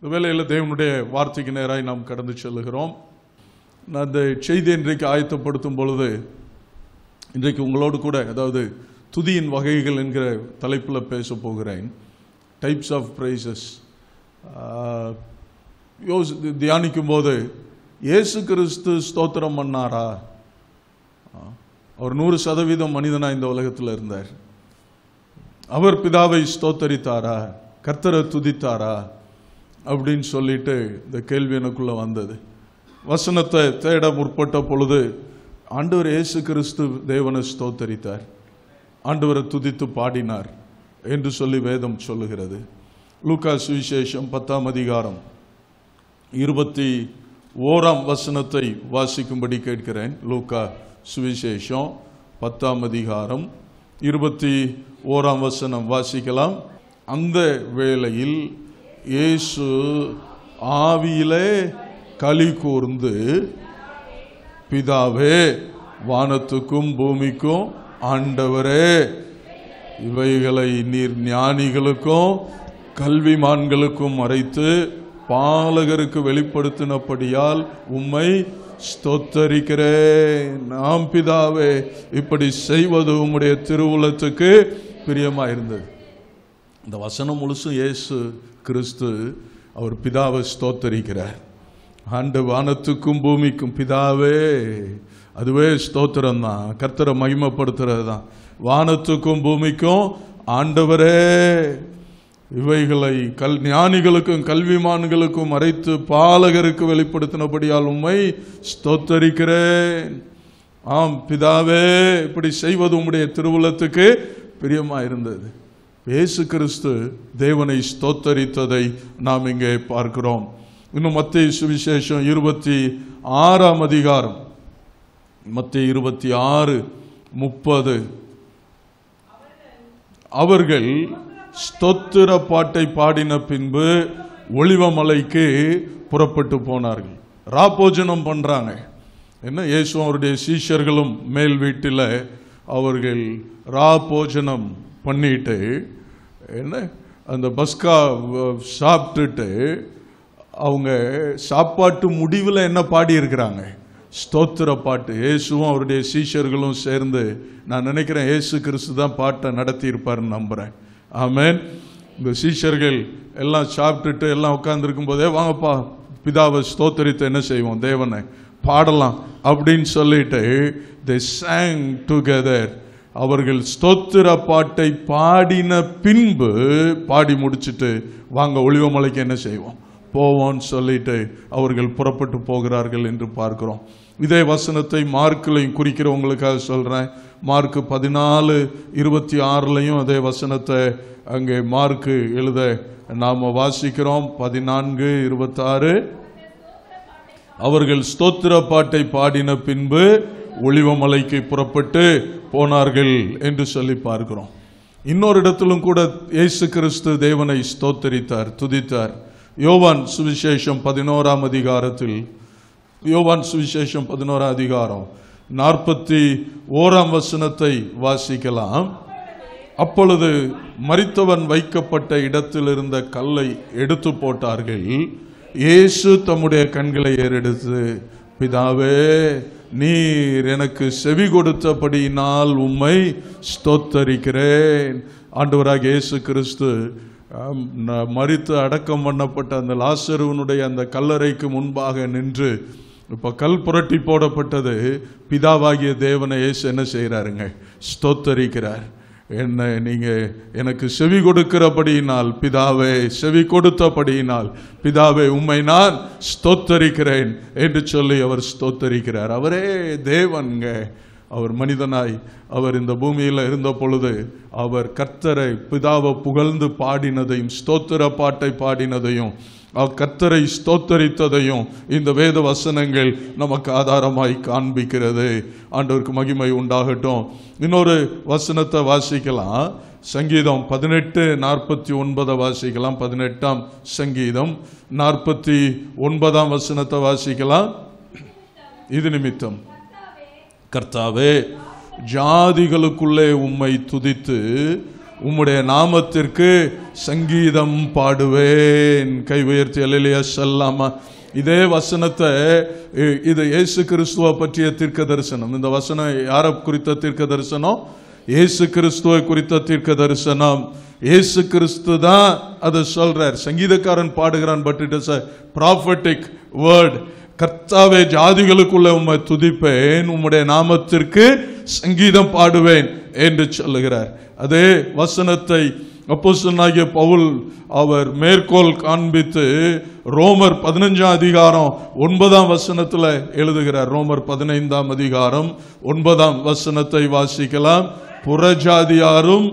இந்த வேளையில் தேவனுடைய வார்த்தைக்கு நேராக நாம் கடந்து செல்லுகிறோம். நான் இந்த செய்தி இன்றைக்கு ஆயத்தப்படுத்தும் பொழுது இன்றைக்கு உங்களோடு கூட அதாவது துதியின் வகைகள் என்கிற தலைப்பில் பேச போகிறேன். Types of praises. தியானிக்கும் போது இயேசு கிறிஸ்து ஸ்தோத்திரம் பண்ணாரா? அவர் 100% மனிதனாக இந்த உலகத்தில் இருந்தார். அவர் பிதாவை ஸ்தோத்தரித்தாரா? கர்த்தரை துதித்தாரா? அப்படின்னு சொல்லிட்டு இந்த கேள்வி எனக்குள்ள வந்தது. வசனத்தை தேட முற்பட்ட பொழுது ஆண்டவர் இயேசு கிறிஸ்து தேவனை ஸ்தோத்தரித்தார், ஆண்டவரை துதித்து பாடினார் என்று சொல்லி வேதம் சொல்லுகிறது. லூக்கா சுவிசேஷம் 10ஆம் அதிகாரம் 21ஆம் வசனத்தை வாசிக்கும்படி கேட்கிறேன். லூக்கா சுவிசேஷம் 10ஆம் அதிகாரம் 21ஆம் வசனம் வாசிக்கலாம். அந்த வேளையில் இயேசு ஆவியிலே களி கூர்ந்து, பிதாவே, வானத்துக்கும் பூமிக்கும் ஆண்டவரே, இவைகளை நீர் ஞானிகளுக்கும் கல்விமான்களுக்கும் மறைத்து பாலகருக்கு வெளிப்படுத்தினபடியால் உம்மை ஸ்தோத்தரிக்கிறேன். நாம் பிதாவே, இப்படி செய்வது உம்முடைய திருவுளத்துக்கு பிரியமாயிருந்தது. இந்த வசனம் முழுசும் இயேசு கிறிஸ்து அவர் பிதாவை ஸ்தோத்தரிக்கிறார். ஆண்டு வானத்துக்கும் பூமிக்கும் பிதாவே, அதுவே ஸ்தோத்திரம் தான், கர்த்தரை மகிமைப்படுத்துறது தான். வானத்துக்கும் பூமிக்கும் ஆண்டவரே, இவைகளை ஞானிகளுக்கும் கல்விமான்களுக்கும் மறைத்து பாலகருக்கு வெளிப்படுத்தினபடியால் உம்மை ஸ்தோத்தரிக்கிறேன். ஆம் பிதாவே, இப்படி செய்வது உம்முடைய திருவுளத்துக்கு பிரியமாயிருந்தது. இயேசு கிறிஸ்து தேவனை ஸ்தோத்தரித்ததை நாம் இங்கே பார்க்கிறோம். இன்னும் மத்தேயு சுவிசேஷம் 26ஆம் அதிகாரம், மத்தேயு 26:30, அவர்கள் ஸ்தோத்திர பாட்டை பாடின பின்பு ஒலிவமலைக்கு புறப்பட்டு போனார்கள். ராப்போஜனம் பண்றாங்க. என்ன, இயேசு அவருடைய சீஷர்களும் மேல் வீட்டில் அவர்கள் ராப்போஜனம் பண்ணிட்டு என்ன அந்த பஸ்கா சாப்பிட்டுட்டு அவங்க சாப்பாட்டு முடிவில் என்ன பாடி இருக்கிறாங்க? ஸ்தோத்திர பாட்டு. இயேசுவும் அவருடைய சீஷர்களும் சேர்ந்து, நான் நினைக்கிறேன் இயேசு கிறிஸ்து தான் பாட்டை நடத்தி இருப்பாருன்னு நம்புறேன். ஆமென். இந்த சீஷர்கள் எல்லாம் சாப்பிட்டுட்டு எல்லாம் உட்கார்ந்துருக்கும் போதே, வாங்கப்பா பிதாவை ஸ்தோத்தரித்து என்ன செய்வோம், தேவனை பாடலாம் அப்படின்னு சொல்லிட்டு they sang together. அவர்கள் ஸ்தோத்திர பாட்டை பாடின பின்பு, பாடி முடிச்சுட்டு வாங்க ஒலிவமலைக்கு என்ன செய்வோம், போவோம்னு சொல்லிட்டு அவர்கள் புறப்பட்டு போகிறார்கள் என்று பார்க்கிறோம். இதே வசனத்தை மார்க்லையும் குறிக்கிறவங்களுக்காக சொல்றேன். மார்க் 14:26 அதே வசனத்தை அங்கே மார்க் எழுத நாம வாசிக்கிறோம். 14:26 அவர்கள் ஸ்தோத்திர பாட்டை பாடின பின்பு ஒலிவமலைக்கு புறப்பட்டு போனார்கள் என்று சொல்லி பார்க்கிறோம். இன்னொரு இடத்திலும் கூட இயேசு கிறிஸ்து தேவனை ஸ்தோத்தரித்தார், துதித்தார். யோவான் சுவிசேஷம் 11ஆம் அதிகாரத்தில், யோவான் சுவிசேஷம் 11ஆம் அதிகாரம் 41ஆம் வசனத்தை வாசிக்கலாம். அப்பொழுது மரித்தவன் வைக்கப்பட்ட இடத்தில் இருந்த கல்லை எடுத்து போட்டார்கள். இயேசு தம்முடைய கண்களை ஏறெடுத்து, பிதாவே, நீர் எனக்கு செவி கொடுத்தபடியினால் உம்மை ஸ்தோத்தரிக்கிறேன். ஆண்டவராகிய இயேசு கிறிஸ்து மரித்து அடக்கம் பண்ணப்பட்ட அந்த லாசருவனுடைய அந்த கல்லறைக்கு முன்பாக நின்று, இப்ப கல் புரட்டி போடப்பட்டது, பிதாவாகிய தேவனை இயேசு என்ன செய்யறாருங்க, ஸ்தோத்தரிக்கிறார். என்ன, நீங்க எனக்கு செவி கொடுக்கிறபடியினால் பிதாவே, செவி கொடுத்தபடியினால் பிதாவே, உம்மை நான் ஸ்தோத்தரிக்கிறேன் என்று சொல்லி அவர் ஸ்தோத்தரிக்கிறார். அவரே தேவன்க. அவர் மனிதனாய் அவர் இந்த பூமியில் இருந்த பொழுது அவர் கர்த்தரை, பிதாவை புகழ்ந்து பாடினதையும், ஸ்தோத்திர பாட்டை பாடினதையும், கர்த்தரை ஸ்தோத்தரித்ததையும் இந்த வேத வசனங்கள் நமக்கு ஆதாரமாய் காண்பிக்கிறது. ஆண்டவருக்கு மகிமை உண்டாகட்டும். இன்னொரு வசனத்தை வாசிக்கலாம். சங்கீதம் 18:49 வாசிக்கலாம். 18ஆம் சங்கீதம் 49ஆம் வசனத்தை வாசிக்கலாம். இது நிமித்தம் கர்த்தாவே, ஜாதிகளுக்குள்ளே உம்மை துதித்து உம்முடைய நாமத்திற்கு சங்கீதம் பாடுவேன். கை உயர்த்தி அல்லேலூயா சொல்லாமா. இதே வசனத்தை, இது இயேசு கிறிஸ்துவை பற்றிய தீர்க்க தரிசனம். இந்த வசனம் யாரை குறித்த தீர்க்க தரிசனம்? இயேசு கிறிஸ்துவை குறித்த தீர்க்க தரிசனம். இயேசு கிறிஸ்து தான் அதை சொல்றார். சங்கீதக்காரன் பாடுகிறான், but it is a prophetic word. கர்த்தாவே, ஜாதிகளுக்குள்ள உம்மை துதிப்பேன், உம்முடைய நாமத்திற்கு சங்கீதம் பாடுவேன் என்று சொல்லுகிறார். அதே வசனத்தை அப்போஸ்தலனாகிய பவுல் அவர் மேற்கோள் காண்பித்து ரோமர் 15 அதிகாரம் 9 வசனத்தில் எழுதுகிறார். ரோமர் 15 அதிகாரம் 9 வசனத்தை வாசிக்கலாம். புறஜாதியாரும்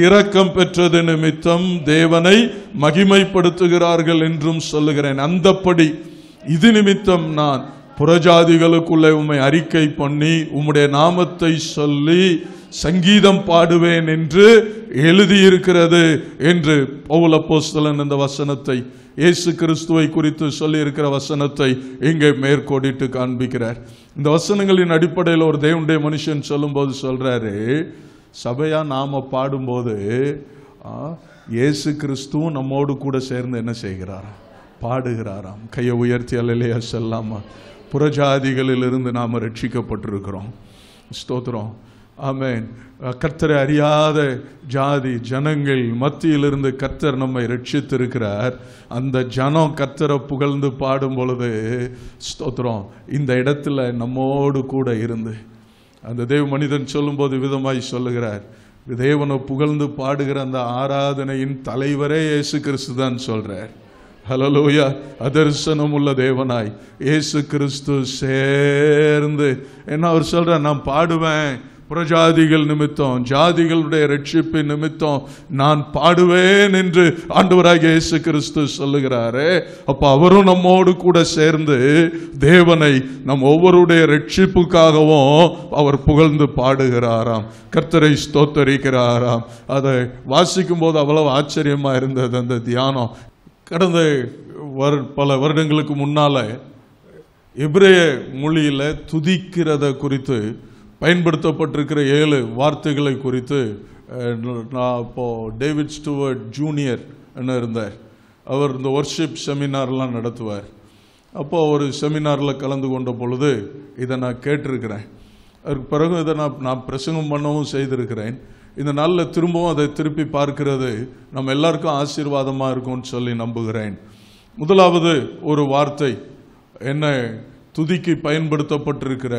இரக்கம் பெற்றது நிமித்தம் தேவனை மகிமைப்படுத்துகிறார்கள் என்றும் சொல்லுகிறேன். அந்தப்படி இது நிமித்தம் நான் புறஜாதிகளுக்குள்ளே உம்மை அறிக்கை பண்ணி உம்முடைய நாமத்தை சொல்லி சங்கீதம் பாடுவேன் என்று எழுதியிருக்கிறது என்று பவுல் அப்போஸ்தலன் இந்த வசனத்தை, இயேசு கிறிஸ்துவை குறித்து சொல்லி இருக்கிற வசனத்தை இங்கே மேற்கோடிட்டு காண்பிக்கிறார். இந்த வசனங்களின் அடிப்படையில் ஒரு தேவனுடைய மனுஷன் சொல்லும் போது சொல்றாரு, சபையா நாம பாடும்போது இயேசு கிறிஸ்துவும் நம்மோடு கூட சேர்ந்து என்ன செய்கிறாரா? பாடுகிறாராம். கையை உயர்த்தி அல்லேலூயா சொல்லாமா. புறஜாதிகளிலிருந்து நாம் ரட்சிக்கப்பட்டிருக்கிறோம். ஸ்தோத்திரம். ஆமென். கர்த்தரை அறியாத ஜாதி ஜனங்கள் மத்தியிலிருந்து கர்த்தர் நம்மை ரட்சித்திருக்கிறார். அந்த ஜனம் கர்த்தரை புகழ்ந்து பாடும் பொழுது ஸ்தோத்திரம், இந்த இடத்துல நம்மோடு கூட இருந்து அந்த தேவ மனிதன் சொல்லும்போது விதமாய் சொல்லுகிறார், தேவனை புகழ்ந்து பாடுகிற அந்த ஆராதனையின் தலைவரே இயேசு கிறிஸ்து தான் சொல்றார். ஹல்லேலூயா. அதர்சனம் உள்ள தேவனாய் இயேசு கிறிஸ்து சேர்ந்து என்ன அவர் சொல்றார், நான் பாடுவேன் புறஜாதிகள் நிமித்தம், ஜாதிகளுடைய ரட்சிப்பின் நிமித்தம் நான் பாடுவேன் என்று ஆண்டவராகிய இயேசு கிறிஸ்து சொல்லுகிறாரே. அப்ப அவரும் நம்மோடு கூட சேர்ந்து தேவனை நம் ஒவ்வொருடைய ரட்சிப்புக்காகவும் அவர் புகழ்ந்து பாடுகிறாராம், கர்த்தரை ஸ்தோத்தரிக்கிறாராம். அதை வாசிக்கும் போது அவ்வளவு ஆச்சரியமா இருந்தது அந்த தியானம். கடந்த பல வருடங்களுக்கு முன்னால எபிரேய மொழியில துதிக்கிறத குறித்து பயன்படுத்தப்பட்டிருக்கிற 7 வார்த்தைகளை குறித்து நான் இப்போ டேவிட் ஸ்டூவர்ட் ஜூனியர் என்ன இருந்தார், அவர் இந்த வர்ஷிப் செமினார்லாம் நடத்துவார். அப்போ ஒரு செமினாரில் கலந்து கொண்ட பொழுது இதை நான் கேட்டிருக்கிறேன். அதுக்கு பிறகு இதை நான் பிரசங்கம் பண்ணவும் செய்திருக்கிறேன். இந்த நாளில் திரும்பவும் அதை திருப்பி பார்க்கிறது நம்ம எல்லாருக்கும் ஆசீர்வாதமாக இருக்கும்னு சொல்லி நம்புகிறேன். முதலாவது ஒரு வார்த்தை என்ன துதிக்கு பயன்படுத்தப்பட்டிருக்கிற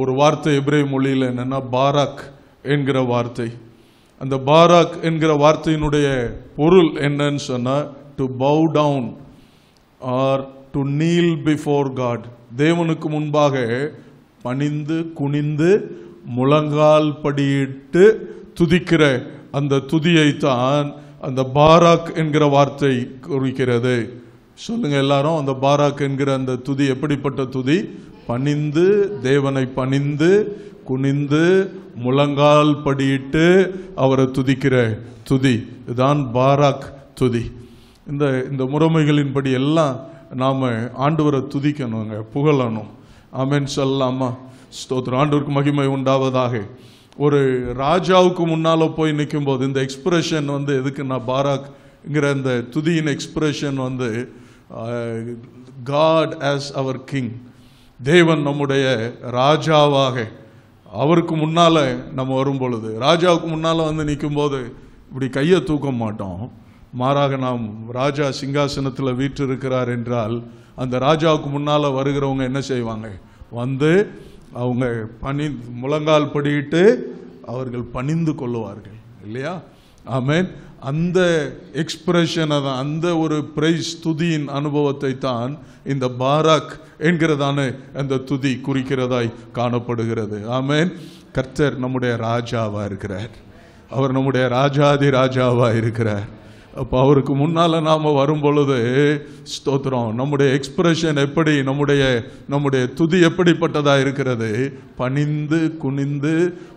ஒரு வார்த்தை எபிரேய மொழியில் என்னன்னா பாராக் என்கிற வார்த்தை. அந்த பாராக் என்கிற வார்த்தையினுடைய பொருள் என்னன்னு சொன்னா to bow down or to kneel before God, தேவனுக்கு முன்பாக பணிந்து குனிந்து முழங்கால் படியிட்டு துதிக்கிற அந்த துதியைத்தான் அந்த பாராக் என்கிற வார்த்தை குறிக்கிறது. சொல்லுங்க எல்லாரும், அந்த பாராக் என்கிற அந்த துதி எப்படிப்பட்ட துதி? பணிந்து, தேவனை பணிந்து குனிந்து முழங்கால் படியிட்டு அவரை துதிக்கிற துதி, இதுதான் பாராக் துதி. இந்த முறைமைகளின்படி எல்லாம் நாம ஆண்டவரை துதிக்கணுங்க, புகழணும். ஆமென் சொல்லலாமா? ஸ்தோத்திரம். ஆண்டவருக்கு மகிமை உண்டாவதாக. ஒரு ராஜாவுக்கு முன்னால போய் நிற்கும் போது இந்த எக்ஸ்பிரஷன் எதுக்குன்னா, பாராக்ங்கிற இந்த துதியின் எக்ஸ்பிரஷன் காட் ஆஸ் அவர் கிங், தேவன் நம்முடைய ராஜாவாக அவருக்கு முன்னால நம்ம வரும் பொழுது, ராஜாவுக்கு முன்னால நிற்கும் போது இப்படி கையை தூக்க மாட்டோம். மாறாக நாம் ராஜா சிங்காசனத்தில் வீற்றிருக்கிறார் என்றால் அந்த ராஜாவுக்கு முன்னால வருகிறவங்க என்ன செய்வாங்க? அவங்க முழங்கால் படியிட்டு அவர்கள் பணிந்து கொள்ளுவார்கள் இல்லையா? ஆமென். அந்த எக்ஸ்பிரஷனை தான், அந்த ஒரு பிரைஸ் துதியின் அனுபவத்தை தான் இந்த பாராக் என்கிறதான அந்த துதி குறிக்கிறதாய் காணப்படுகிறது. ஆமென். கர்த்தர் நம்முடைய ராஜாவா இருக்கிறார், அவர் நம்முடைய ராஜாதி ராஜாவா இருக்கிறார். அப்போ அவருக்கு முன்னால நாம வரும் பொழுது ஸ்தோத்திரம், நம்முடைய எக்ஸ்பிரஷன் எப்படி, நம்முடைய துதி எப்படிப்பட்டதா இருக்கிறது? பணிந்து குனிந்து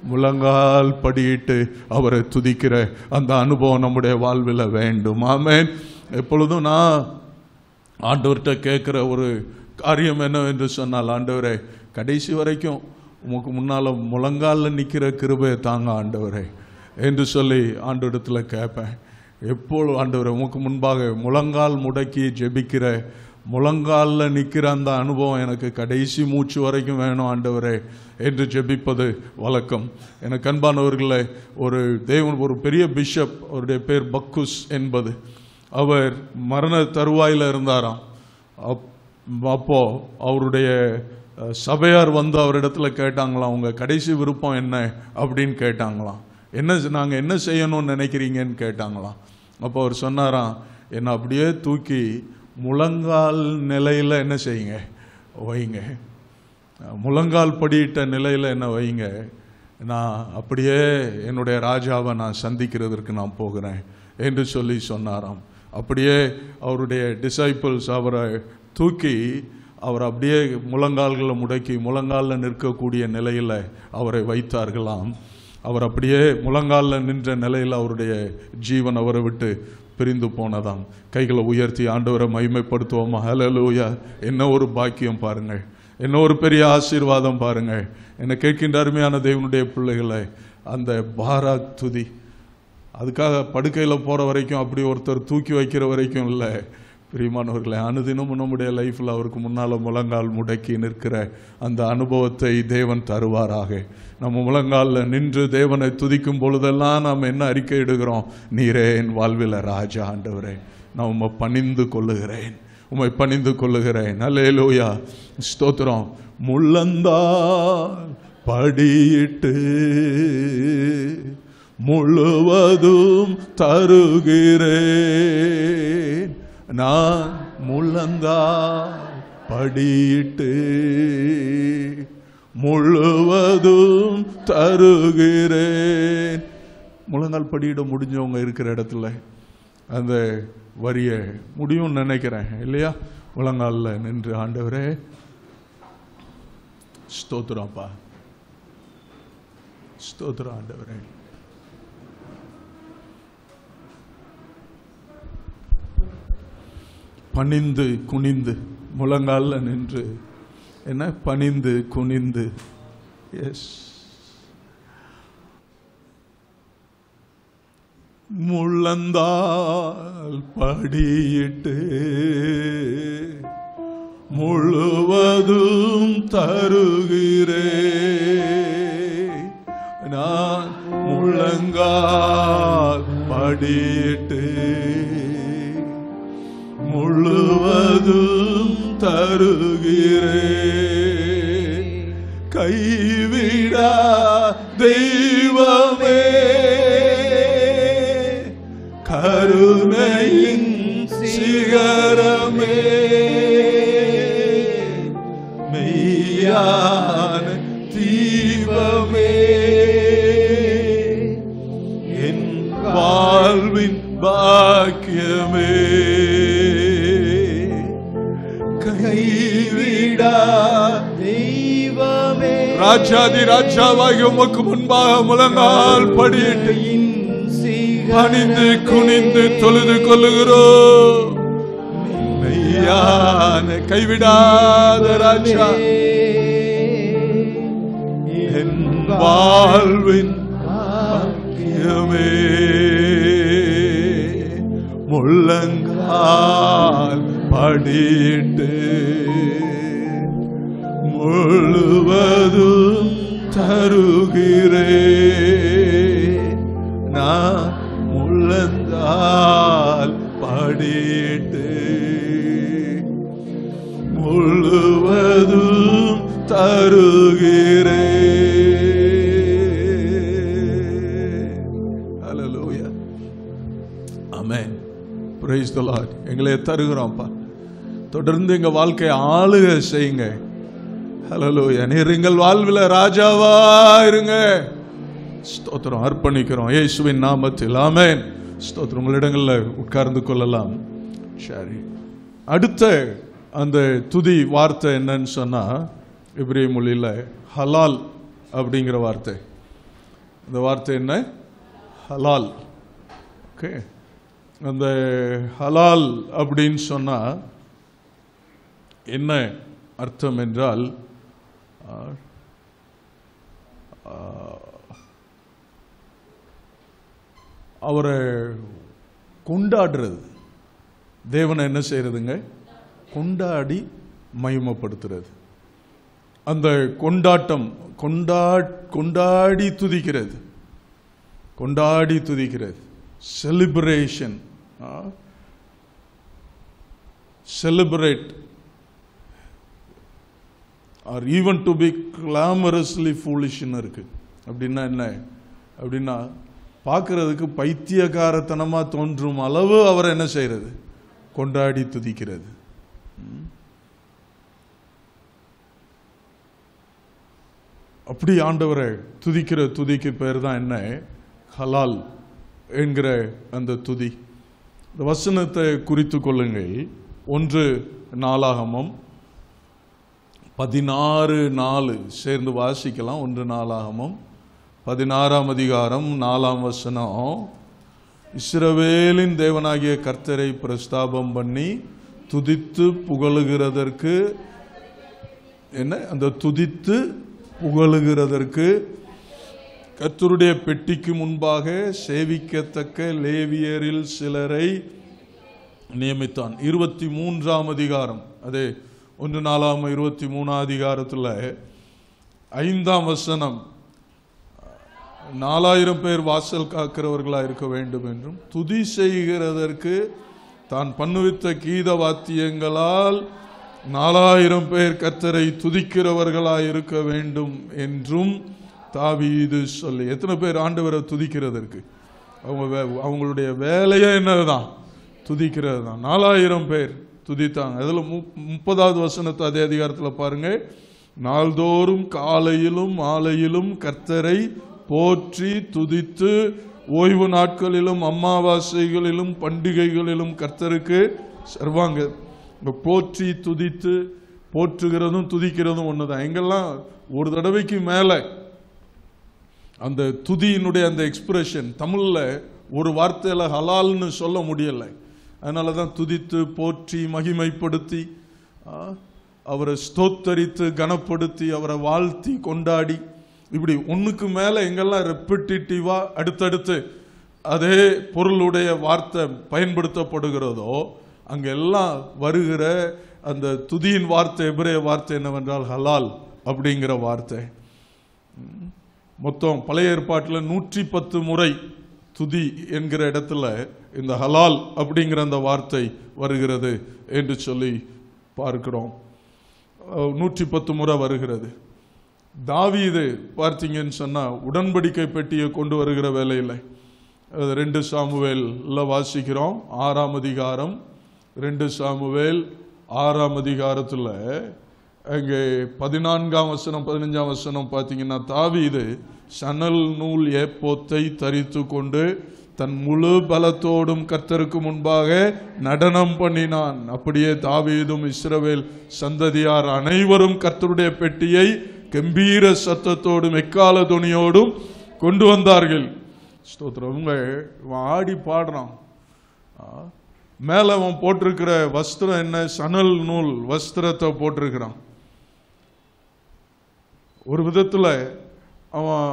முழங்கால் படியிட்டு அவரை துதிக்கிற அந்த அனுபவம் நம்முடைய வாழ்வில் வேண்டும். ஆமென். எப்பொழுதும் நான் ஆண்டவர்கிட்ட கேட்கிற ஒரு காரியம் என்னவென்று சொன்னால், ஆண்டவரே கடைசி வரைக்கும் உமக்கு முன்னால முழங்கால நிற்கிற கிருபையை தாங்க ஆண்டவரே. என்று சொல்லி ஆண்டவரிடத்தில் கேட்பேன். எப்போது ஆண்டவரை உமக்கு முன்பாக முழங்கால் முடக்கி ஜெபிக்கிற, முழங்காலில் நிற்கிற அந்த அனுபவம் எனக்கு கடைசி மூச்சு வரைக்கும் வேணும் ஆண்டவரே என்று ஜெபிப்பது வழக்கம். எனக்கு அன்பானவர்களே, ஒரு பெரிய பிஷப், அவருடைய பேர் பக்குஸ் என்பது, அவர் மரண தருவாயில் இருந்தாராம். அப்போ அவருடைய சபையார் வந்து அவரிடத்துல கேட்டாங்களாம், உங்கள் கடைசி விருப்பம் என்ன அப்படின்னு கேட்டாங்களாம். நாங்கள் என்ன செய்யணும்னு நினைக்கிறீங்கன்னு கேட்டாங்களாம். அப்போ அவர் சொன்னாராம், என்னை அப்படியே தூக்கி முழங்கால் நிலையில் என்ன செய்யுங்க, வைங்க, முழங்கால் படியிட்ட நிலையில் என்ன வைங்க, நான் அப்படியே என்னுடைய ராஜாவை நான் சந்திக்கிறதற்கு நான் போகிறேன் என்று சொல்லி சொன்னாராம். அப்படியே அவருடைய டிசைபிள்ஸ் அவரை தூக்கி அவர் அப்படியே முழங்கால்களை முடக்கி முழங்காலில் நிற்கக்கூடிய நிலையில் அவரை வைத்தார்களாம். அவர் அப்படியே முழங்காலில் நின்ற நிலையில் அவருடைய ஜீவன் அவரை விட்டு பிரிந்து போனதாம். கைகளை உயர்த்தி ஆண்டவரை மகிமைப்படுத்துவோமா? ஹல்லேலூயா! என்ன ஒரு பாக்கியம் பாருங்கள், என்ன ஒரு பெரிய ஆசீர்வாதம் பாருங்கள். என்னை கேட்கின்ற அருமையான தேவனுடைய பிள்ளைகளை, அந்த பாராக் துதி, அதுக்காக படுக்கையில் போகிற வரைக்கும் அப்படி ஒருத்தர் தூக்கி வைக்கிற வரைக்கும் இல்லை. பிரியமானவர்களை, அனுதினமும் நம்முடைய லைஃப்பில் அவருக்கு முன்னால் முழங்கால் முடக்கி நிற்கிற அந்த அனுபவத்தை தேவன் தருவாராக. நம்ம முழங்காலில் நின்று தேவனை துதிக்கும் பொழுதெல்லாம் நாம் என்ன அறிக்கை இடுகிறோம்? நீரே என் வாழ்வில் ராஜா, ஆண்டவரே நான் உம்மை பணிந்து கொள்ளுகிறேன், உம்மை பணிந்து கொள்ளுகிறேன். அல்லேலூயா, ஸ்தோத்திரம். முழந்தால் படியிட்டு முழுவதும் தருகிறேன், நான் முழந்தால் படியிட்டு முழுவதும் தருகிறேன். முழங்கால் படியிட முடிஞ்சவங்க இருக்கிற இடத்துல அந்த வரிய முடியும்னு நினைக்கிறேன் இல்லையா? முழங்காலில் நின்று ஆண்டவரே ஸ்தோத்திரம்ப்பா, ஸ்தோத்திரம் ஆண்டவரே, பணிந்து குனிந்து முழங்காலில் நின்று என்ன பணிந்து குனிந்து, எஸ், முழந்தால் படியிட்டு முழுவதும் தருகிறேன், நான் முழங்கால் படியிட்டு முழுவதும் தருகிறேன், கைவிடா தெய்வமே, கருணையின் சிகரமே, மெய்யான தீபமே, என் வாழ்வின் பாக்கியமே, கைவிடா தெய்வமே, ராஜாதி ராஜாவாகி உமக்கு முன்பாக முழங்கால் படியிட்டு பணிந்து குனிந்து தொழுது கொள்ளுகிறோம். மெய்யான கைவிடாத ராஜா, என் வாழ்வின் பாக்கியமே, முழங்கால் படியிட்டு முழுவதும் தருகிறேன், நான் முழங்கால் படியிட்டு முழுவதும் தருகிறேன். ஹல்லேலூயா, ஆமென், பிரைஸ் தி லார்ட். எங்களை தருகிறோம்ப்பா, தொடர்ந்து எங்க வாழ்க்கையை ஆளுக செய்யுங்க. ஹல்லேலூயா, நீர் எங்கள் வாழ்வில் ராஜாவா இருங்க. ஸ்தோத்திரம், அர்ப்பணிக்கிறோம் இயேசுவின் நாமத்தில், ஆமென். ஸ்தோத்திரம். உங்களிடங்களில் உட்கார்ந்து கொள்ளலாம். சரி, அடுத்த அந்த துதி வார்த்தை என்னன்னு சொன்னா, எபிரேய மொழியில் ஹலால் அப்படிங்கிற வார்த்தை. அந்த வார்த்தை என்ன? ஹலால். ஓகே, அந்த ஹலால் அப்படின்னு சொன்னா என்ன அர்த்தம் என்றால், அவரை கொண்டாடுறது. தேவனை என்ன செய்யறதுங்க? கொண்டாடி மகிமைப்படுத்துறது. அந்த கொண்டாட்டம் கொண்டாடி துதிக்கிறது, கொண்டாடி துதிக்கிறது. Celebration, celebrate are even to be glamorously ஃபூலிஷ்னு இருக்கு. அப்படின்னா என்ன? அப்படின்னா பார்க்கறதுக்கு பைத்தியக்காரத்தனமா தோன்றும் அளவு அவரை என்ன செய்யறது? கொண்டாடி துதிக்கிறது. அப்படி ஆண்டவரை துதிக்கிற துதிக்கு பேர் தான் என்ன? ஹலால் என்கிற அந்த துதி. இந்த வசனத்தை குறித்து கொள்ளுங்கள். 1 நாளாகமம் 16:4 சேர்ந்து வாசிக்கலாம். 1 நாளாகமம் 16ஆம் அதிகாரம் 4ஆம் வசனம். இஸ்ரவேலின் தேவனாகிய கர்த்தரை பிரஸ்தாபம் பண்ணி துதித்து புகழுகிறதற்கு என்ன? அந்த துதித்து புகழுகிறதற்கு கர்த்தருடைய பெட்டிக்கு முன்பாக சேவிக்கத்தக்க லேவியரில் சிலரை நியமித்தான். 23ஆம் அதிகாரம், அதே 1 நாளாகமம் 23ஆம் அதிகாரத்தில் 5ஆம் வசனம், 4000 பேர் வாசல் காக்கிறவர்களாக இருக்க வேண்டும் என்றும் துதி செய்கிறதற்கு தான் பண்ணுவித்த கீத வாத்தியங்களால் 4000 பேர் கர்த்தரை துதிக்கிறவர்களாக இருக்க வேண்டும் என்றும் தாவீது சொல்லி. எத்தனை பேர் ஆண்டவரை துதிக்கிறதற்கு? அவங்களுடைய வேலையே என்னதுதான்? துதிக்கிறது தான். 4000 பேர் துதித்தாங்க. அதில் 30வது வசனத்தை அதே அதிகாரத்தில் பாருங்க. நாள்தோறும் காலையிலும் மாலையிலும் கர்த்தரை போற்றி துதித்து ஓய்வு நாட்களிலும் அமாவாசைகளிலும் பண்டிகைகளிலும் கர்த்தருக்கு சர்வாங்க. போற்றி துதித்து, போற்றுகிறதும் துதிக்கிறதும் ஒண்ணுதான். எங்கெல்லாம் ஒரு தடவைக்கு மேல அந்த துதியினுடைய அந்த எக்ஸ்பிரஷன் தமிழ்ல ஒரு வார்த்தையில ஹலால்னு சொல்ல முடியல. அதனாலதான் துதித்து போற்றி மகிமைப்படுத்தி அவரை ஸ்தோத்தரித்து கனப்படுத்தி அவரை வாழ்த்தி கொண்டாடி இப்படி ஒண்ணுக்கு மேல எங்கெல்லாம் ரெப்பிட்டிவா அடுத்தடுத்து அதே பொருளுடைய வார்த்தை பயன்படுத்தப்படுகிறதோ அங்கெல்லாம் வருகிற அந்த துதியின் வார்த்தை, எபிரேய வார்த்தை என்னவென்றால் ஹலால் அப்படிங்கிற வார்த்தை. மொத்தம் பழைய ஏற்பாட்டில் 110 முறை துதி என்கிற இடத்துல இந்த ஹலால் அப்படிங்கிற அந்த வார்த்தை வருகிறது என்று சொல்லி பார்க்கிறோம். 110 முறை வருகிறது. தாவீது பார்த்தீங்கன்னு சொன்னா உடன்படிக்கை பெட்டியை கொண்டு வருகிற வேலையில் 2 சாமுவேல்ல வாசிக்கிறோம். 6ஆம் அதிகாரம் 2 சாமுவேல் 6ஆம் அதிகாரத்தில் அங்கே 14ஆம் வசனம் 15ஆம் வசனம் பார்த்தீங்கன்னா தாவீது சணல் நூல் ஏப்போத்தை தரித்து கொண்டு தன் முழு பலத்தோடும் கர்த்தருக்கு முன்பாக நடனம் பண்ணினான். அப்படியே தாவீதும் இஸ்ரவேல் சந்ததியார் அனைவரும் கர்த்தருடைய பெட்டியை கம்பீர சத்தத்தோடும் எக்கால துணியோடும் கொண்டு வந்தார்கள். ஸ்தோத்திரம். ஆடி பாடுறான். மேல அவன் போட்டிருக்கிற வஸ்திரம் என்ன? சணல் நூல் வஸ்திரத்தை போட்டிருக்கிறான். ஒரு விதத்துல அவன்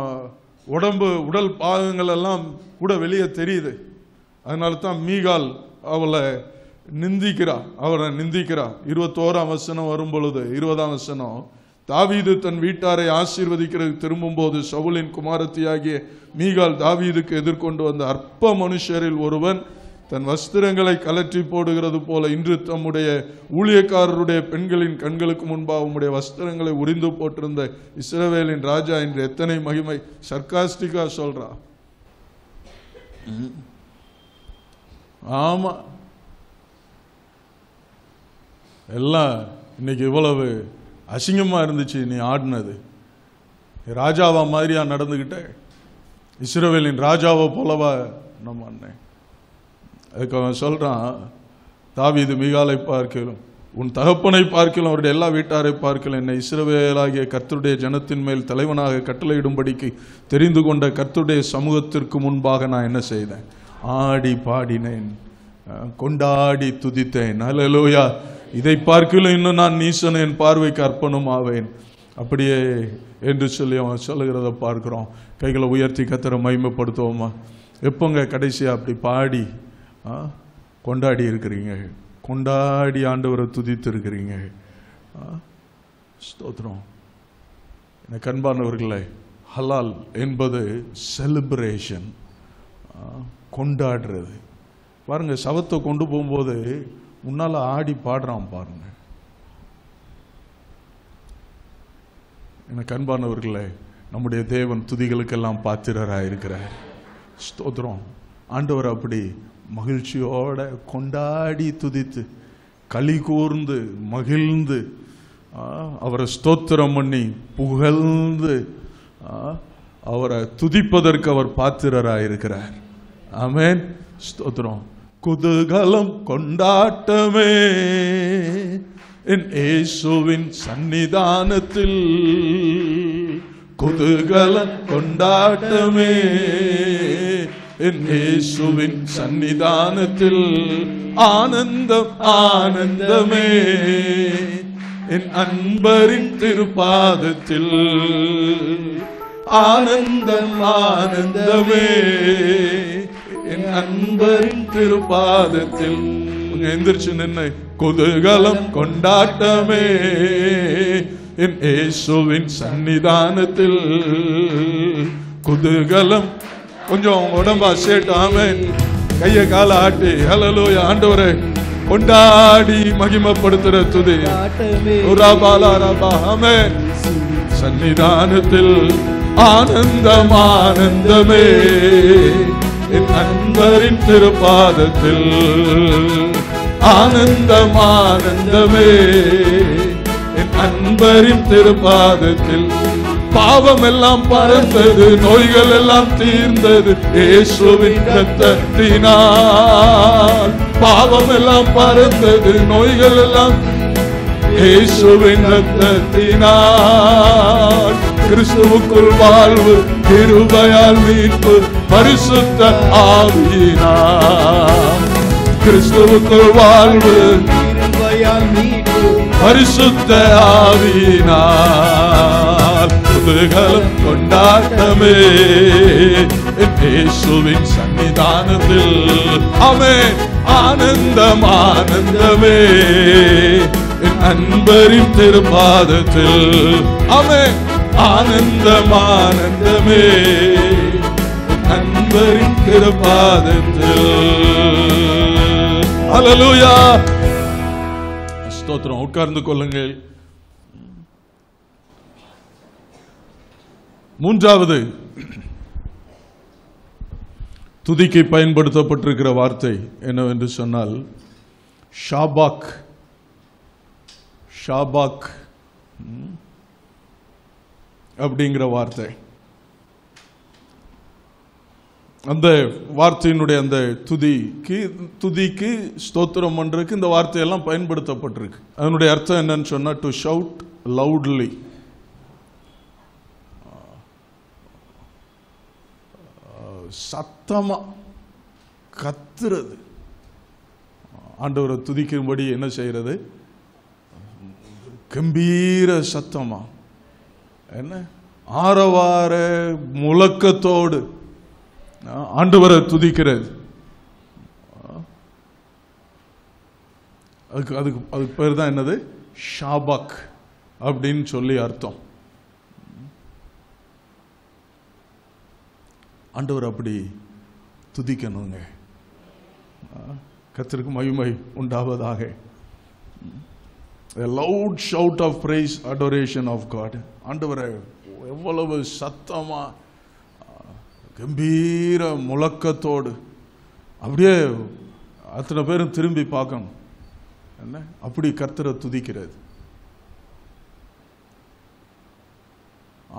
உடல் பாகங்கள் எல்லாம் கூட வெளியே தெரியுது. அதனால தான் மீகால் அவரை நிந்திக்கிறா. 21ஆம் வசனம் வரும் பொழுது 20ஆம் வசனம், தாவீது தன் வீட்டாரை ஆசீர்வதிக்கிறது திரும்பும் போது சவுலின் குமாரத்தியாகிய மீகால் தாவீதுக்கு எதிர்கொண்டு வந்த அற்ப மனுஷரில் ஒருவன் தன் வஸ்திரங்களை கலற்றி போடுகிறது போல இன்று தம்முடைய ஊழியக்காரருடைய பெண்களின் கண்களுக்கு முன்பாக உம்முடைய வஸ்திரங்களை உரிந்து போட்டிருந்த இஸ்ரவேலின் ராஜா என்று எத்தனை மகிமை. சர்க்காஸ்டிக்கா சொல்றா. ஆமா, எல்லாம் இன்னைக்கு இவ்வளவு அசிங்கமா இருந்துச்சு நீ ஆடினது. ராஜாவா மாதிரியா நடந்துகிட்ட? இஸ்ரவேலின் ராஜாவை போலவா நம்ம அண்ணன்? அதுக்கு அவன் சொல்றான், தாவீது மீகாலை பார்க்கலாம், உன் தகப்பனை பார்க்கலாம், அவருடைய எல்லா வீட்டாரை பார்க்கலாம், என்னை இஸ்ரவேலாகிய கர்த்தருடைய ஜனத்தின் மேல் தலைவனாக கட்டளையிடும்படிக்கு தெரிந்து கொண்ட கர்த்தருடைய சமூகத்திற்கு முன்பாக நான் என்ன செய்தேன்? ஆடி பாடினேன், கொண்டாடி துதித்தேன். அல்லேலூயா. இதை பார்க்கலாம் இன்னும் நான் நீசன், என் பார்வைக்கு அர்ப்பணம் ஆவேன். அப்படியே என்று சொல்லி அவன் சொல்லுகிறத பார்க்கிறோம். கைகளை உயர்த்தி கர்த்தரை மகிமைப்படுத்துவோமா? எப்போங்க கடைசியாக அப்படி பாடி கொண்டாடி இருக்கிறீங்க? கொண்டாடி ஆண்டவரை துதித்து இருக்கிறீங்க. ஸ்தோத்திரம். எனக்கு அன்பானவர்களே, ஹலால் என்பது செலிப்ரேஷன், கொண்டாடுறது. பாருங்க, சவத்தை கொண்டு போகும்போது முன்னால ஆடி பாடுறான் பாருங்க. எனக்கு அன்பானவர்களே, நம்முடைய தேவன் துதிகளுக்கெல்லாம் பாத்திரராக இருக்கிறார். ஸ்தோத்திரம். ஆண்டவர் அப்படி மகிழ்ச்சியோட கொண்டாடி துதித்து களி கூர்ந்து மகிழ்ந்து அவரை ஸ்தோத்திரம் பண்ணி புகழ்ந்து அவரை துதிப்பதற்கு அவர் பாத்திரராக இருக்கிறார். ஆமென். ஸ்தோத்திரம். குதூகலம் கொண்டாட்டமே என் இயேசுவின் சன்னிதானத்தில், குதூகலம் கொண்டாட்டமே என் இயேசுவின் சன்னிதானத்தில், ஆனந்தம் ஆனந்தமே என் அன்பரின் திருப்பாதத்தில், ஆனந்தம் ஆனந்தமே என் அன்பரின் திருப்பாதத்தில். எந்திரிச்சு நின்று குதூகலம் கொண்டாட்டமே என் இயேசுவின் சன்னிதானத்தில், குதூகலம். கொஞ்சம் உடம்பா சேட்டு. ஆமென். கைய கால ஆட்டி ஹல்லேலூயா. ஆண்டவரே கொண்டாடி மகிமைப்படுத்துற துதி. ஆமென். சன்னிதானத்தில் ஆனந்தம் ஆனந்தமே என் அன்பரின் திருப்பாதத்தில், ஆனந்தம் ஆனந்தமே என் அன்பரின் திருப்பாதத்தில். பாவம் எல்லாம் பறந்தது, நோய்கள் எல்லாம் தீர்ந்தது இயேசுவின் இரத்தத்தினால். பாவம் எல்லாம் பறந்தது, நோய்கள் எல்லாம் இயேசுவின் இரத்தத்தினால். கிறிஸ்துவுக்குள் வாழ்வு, கிருபையால் மீட்பு, பரிசுத்த ஆவியினால். கிறிஸ்துவுக்குள் வாழ்வு, கிருபையால் மீட்பு, பரிசுத்த ஆவியினால். குதூகலம் கொண்டாட்டமே என் இயேசுவின் சன்னிதானத்தில். ஆமென். ஆனந்தம் ஆனந்தமே என் அன்பரின் திருப்பாதத்தில். ஆமென். ஆனந்தம் ஆனந்தமே என் அன்பரின் திருப்பாதத்தில். ஹல்லேலூயா. ஸ்தோத்திரம். உட்கார்ந்து கொள்ளுங்கள். மூன்றாவது துதிக்கு பயன்படுத்தப்பட்டிருக்கிற வார்த்தை என்னவென்று சொன்னால் ஷாபாக். ஷாபாக் அப்படிங்கிற வார்த்தை. அந்த வார்த்தையினுடைய அந்த துதிக்கு ஸ்தோத்திரம் பண்றதுக்கு இந்த வார்த்தையெல்லாம் பயன்படுத்தப்பட்டிருக்கு. அதனுடைய அர்த்தம் என்னன்னு சொன்னா டு ஷவுட் லவுட்லி, சத்தமா கத்துறது. ஆண்டவரை துதிக்கும்படி என்ன செய்யறது? கம்பீர சத்தமா, என்ன ஆரவார முழக்கத்தோடு ஆண்டவரை துதிக்கிறது. அதுக்கு பேர் தான் என்னது? ஷாபாக் அப்படின்னு சொல்லி அர்த்தம். ஆண்டவர் அப்படி துதிக்கணுங்க. கர்த்தருக்கு மகிமை உண்டாவதாக. A loud shout of praise, adoration of God. ஆண்டவரை எவ்வளவு சத்தமா கம்பீர முழக்கத்தோடு அப்படியே அத்தனை பேரும் திரும்பி பார்க்கணும். என்ன அப்படி கர்த்தரை துதிக்கிறது.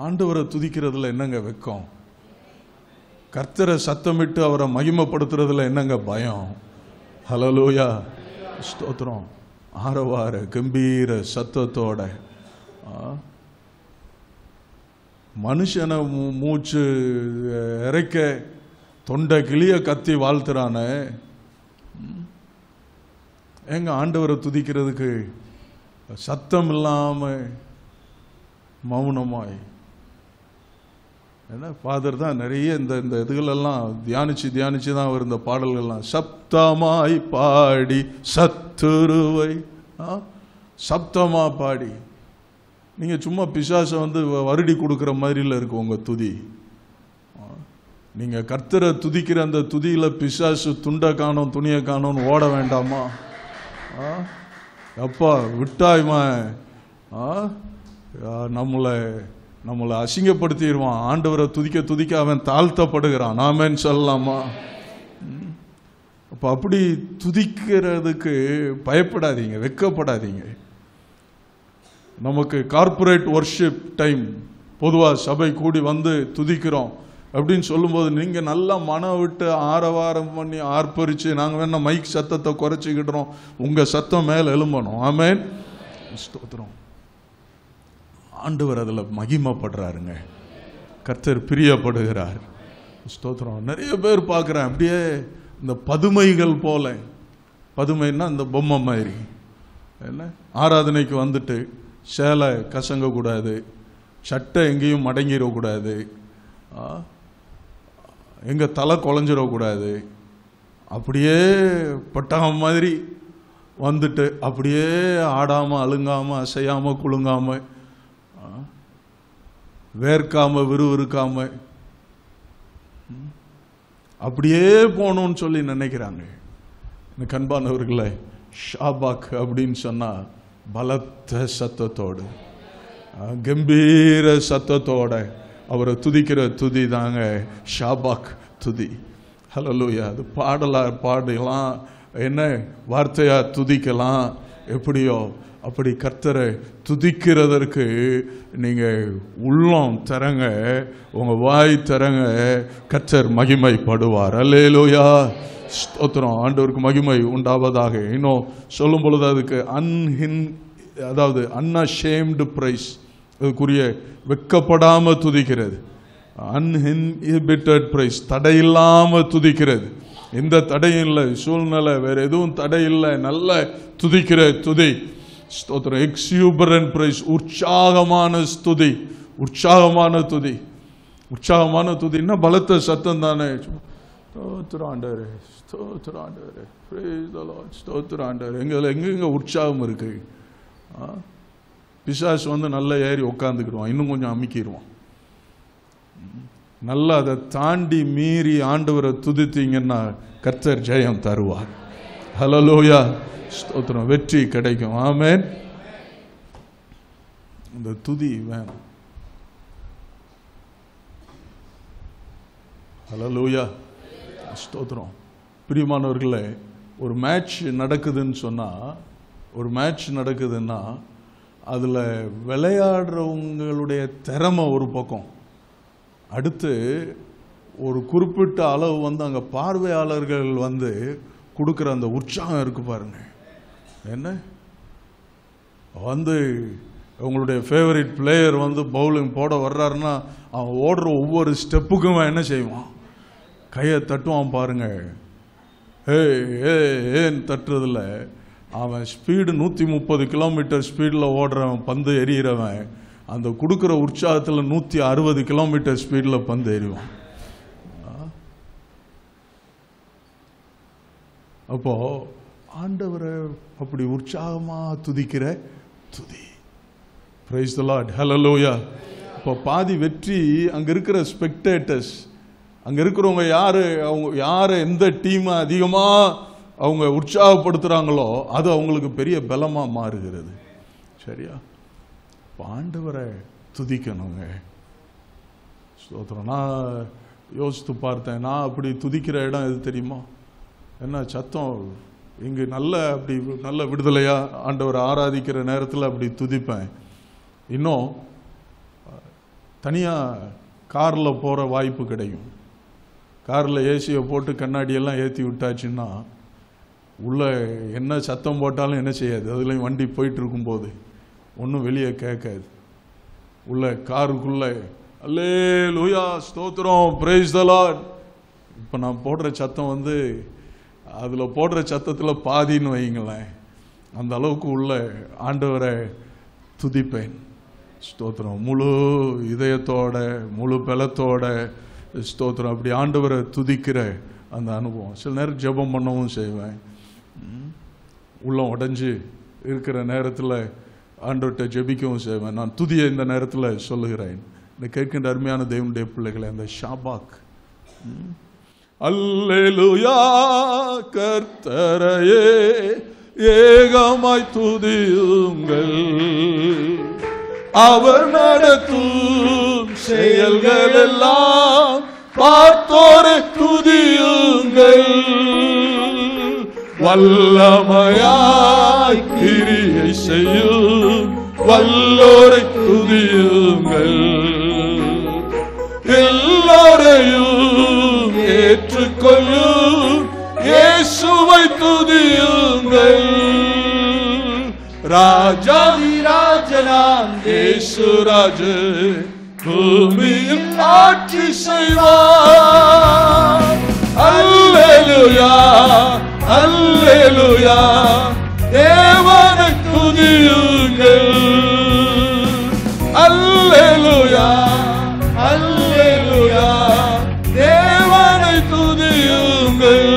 ஆண்டவரை துதிக்கிறதுல என்னங்க வெக்கம்? கர்த்தரை சத்தமிட்டு அவரை மகிமைப்படுத்துறதுல என்னங்க பயம்? ஹல்லேலூயா. ஸ்தோத்திரம். ஆரவார கம்பீர சத்தத்தோட மனுஷனை மூச்சு இறைக்க தொண்டை கிளிய கத்தி வாழ்த்துறானே, எங்க ஆண்டவரை துதிக்கிறதுக்கு சத்தம் இல்லாம மௌனமாய் ஏன்னா ஃபாதர் தான் நிறைய இந்த இந்த இதுகளெல்லாம் தியானிச்சு தான் அவர் இந்த பாடல்கள்லாம் சப்தமாய் பாடி சத்துருவை சப்தமா பாடி. நீங்கள் சும்மா பிசாசை வருடி கொடுக்குற மாதிரில இருக்கு உங்கள் துதி. நீங்கள் கர்த்தரை துதிக்கிற அந்த துதியில் பிசாசு துண்டை காணோம் துணியை காணோன்னு ஓட வேண்டாமா? அப்பா விட்டாய்மா நம்மளை அசிங்கப்படுத்திடுவான். ஆண்டவரை துதிக்க அவன் தாழ்த்தப்படுகிறான். ஆமென் சொல்லலாமா? அப்போ அப்படி துதிக்கிறதுக்கு பயப்படாதீங்க, வெக்கப்படாதீங்க. நமக்கு கார்ப்பரேட் வர்ஷிப் டைம், பொதுவாக சபை கூடி துதிக்கிறோம் அப்படின்னு சொல்லும்போது நீங்கள் நல்லா மனம் விட்டு ஆரவாரம் பண்ணி ஆர்ப்பரித்து, நாங்கள் வேணா மைக் சத்தத்தை குறைச்சிக்கிட்டுறோம், உங்கள் சத்தம் மேலே எழும்பணும். ஆமென். ஸ்தோத்திரம். ஆண்டவர் அதில் மகிமைப்படுறாருங்க. கர்த்தர் பிரியப்படுகிறார். ஸ்தோத்திரம். நிறைய பேர் பார்க்குறேன் அப்படியே இந்த பதுமைகள் போல. பதுமைன்னா இந்த பொம்மை மாதிரி. என்ன, ஆராதனைக்கு வந்துட்டு சேலை கசங்கக்கூடாது, சட்டை எங்கேயும் மடங்கிடக்கூடாது, எங்கே தலை குழஞ்சிடக்கூடாது, அப்படியே பட்டகம் மாதிரி வந்துட்டு அப்படியே ஆடாமல் அழுங்காமல் அசையாமல் குலுங்காமல் வேர்க்காமல் விறுவிறுக்காமல் அப்படியே போகணும்னு சொல்லி நினைக்கிறாங்க. எனக்கு அன்பானவர்களே, ஷாபாக் அப்படின்னு சொன்னால் பலத்த சத்தத்தோடு கம்பீர சத்தத்தோட அவரை துதிக்கிற துதி தாங்க ஷாபாக் துதி. ஹல்லேலூயா. அது பாடலாம், என்ன வார்த்தையா துதிக்கலாம், எப்படியோ அப்படி கர்த்தரை துதிக்கிறதற்கு நீங்கள் உள்ளம் தரங்க, உங்கள் வாய் தரங்க, கர்த்தர் மகிமைப்படுவார். அல்லேலூயா. ஸ்தோத்திரம். ஆண்டவருக்கு மகிமை உண்டாவதாக. இன்னும் சொல்லும் பொழுது அதுக்கு அதாவது அன்அஷேம்டு பிரைஸ், அதுக்குரிய வெக்கப்படாமல் துதிக்கிறது. அன்இன்ஹிபிட்டட் பிரைஸ், தடையில்லாமல் துதிக்கிறது. எந்த தடையும் இல்லை, சூழ்நிலை வேற எதுவும் தடை இல்லை, நல்ல துதிக்கிற துதி. ஸ்தோத்திரம். எக்ஸூபரன்ட் பிரைஸ், உற்சாகமான ஸ்துதி. உற்சாகமான துதி. உற்சாகமான துதின்னா பலத்த சத்தம் தானே. ஸ்தோத்திராண்டவரே, ஸ்தோத்திராண்டவரே, பிரைஸ் தி லார்ட், ஸ்தோத்திராண்டவரே. எங்க உற்சாகம் இருக்கு? பிசாசு நல்லா ஏறி உட்காந்துக்கிடுவான், இன்னும் கொஞ்சம் அமுக்கிடுவான். நல்லா அதை தாண்டி மீறி ஆண்டவரை துதித்தீங்கன்னா கர்த்தர் ஜெயம் தருவார். ஹல்லேலூயா. ஸ்தோத்திரம். வெற்றி கிடைக்கும். ஆமென். இந்த துதி வேணும். ஹல்லேலூயா. ஸ்தோத்திரம். பிரியமானவர்களே, ஒரு மேட்ச் நடக்குதுன்னா அதில் விளையாடுறவங்களுடைய திறமை ஒரு பக்கம், அடுத்து ஒரு குறிப்பிட்ட அளவு அங்கே பார்வையாளர்கள் கொடுக்குற அந்த உற்சாகம் இருக்கு பாருங்க. என்ன, உங்களுடைய ஃபேவரட் பிளேயர் பவுலிங் போட வர்றாருன்னா அவன் ஓடுற ஒவ்வொரு ஸ்டெப்புக்கும் என்ன செய்வான்? கையை தட்டுவான் பாருங்க. ஏன்னு தட்டுறதில்ல, அவன் ஸ்பீடு 130 கிலோமீட்டர் ஸ்பீடில் ஓடுறவன், பந்து எறிகிறவன் அந்த கொடுக்குற உற்சாகத்தில் 160 கிலோமீட்டர் ஸ்பீடில் பந்து எறிவான். அப்போ ஆண்டவரை அப்படி உற்சாகமா துதிக்கிற துதி. Praise the Lord. ஹல்லேலூயா. இப்போ பாதி வெற்றி அங்க இருக்கிற ஸ்பெக்டேட்டர்ஸ், அங்க இருக்கிறவங்க யாரை எந்த டீம் அதிகமா அவங்க உற்சாகப்படுத்துறாங்களோ அது அவங்களுக்கு பெரிய பலமா மாறுகிறது. சரியா? ஆண்டவரை துதிக்கணுங்க. ஸ்தோத்திரம். நான் யோசித்து பார்த்தேன், நான் அப்படி துதிக்கிற இடம் எது தெரியுமா? என்ன சத்தம் இங்கு நல்ல விடுதலையா ஆண்டவரை ஆராதிக்கிற நேரத்தில் அப்படி துதிப்பேன். இன்னும் தனியாக காரில் போகிற வாய்ப்பு கிடைக்கும். காரில் ஏசியை போட்டு கண்ணாடியெல்லாம் ஏற்றி விட்டாச்சுன்னா உள்ள என்ன சத்தம் போட்டாலும் என்ன செய்யாது, அதுலேயும் வண்டி போயிட்டு இருக்கும்போது ஒன்றும் வெளியே கேட்காது. உள்ள காருக்குள்ளே அல்லேலூயா, ஸ்தோத்திரம், பிரைஸ் தி லார்ட். இப்போ நான் போடுற சத்தம் அதில் போடுற சத்தத்தில் பாதின்னு வைங்களேன், அந்த அளவுக்கு உள்ள ஆண்டவரை துதிப்பேன். ஸ்தோத்திரம். முழு இதயத்தோட முழு பலத்தோட ஸ்தோத்திரம் அப்படி ஆண்டவரை துதிக்கிற அந்த அனுபவம். சில நேரம் ஜெபம் பண்ணவும் செய்வேன். உள்ளம் உடைஞ்சு இருக்கிற நேரத்தில் ஆண்டவர்கிட்ட ஜெபிக்கவும் செய்வேன். நான் துதியை இந்த நேரத்தில் சொல்லுகிறேன். இந்த கேட்கின்ற அருமையான தேவனுடைய பிள்ளைகளை அந்த ஷாபாக், அல்லேலூயா கர்த்தரையே ஏகமாய் துதியுங்கள், அவர் நடத்தும் செயல்கள் எல்லாம் பார்த்தோரை துதியுங்கள், வல்லமையாய் கிரியை செய்யும் வல்லோரை துதியுங்கள், எல்லோரையும் ஏற்றுக்கொள்ளும் இயேசுவை துதியுங்கள், ராஜாதி ராஜனாம் இயேசு ராஜே பூமியில் ஆட்சி செய்வார். அல்லேலூயா அல்லேலூயா தேவனை துதியுங்கள், அல்லேலூயா அல்லேலூயா தேவனை துதியுங்கள்,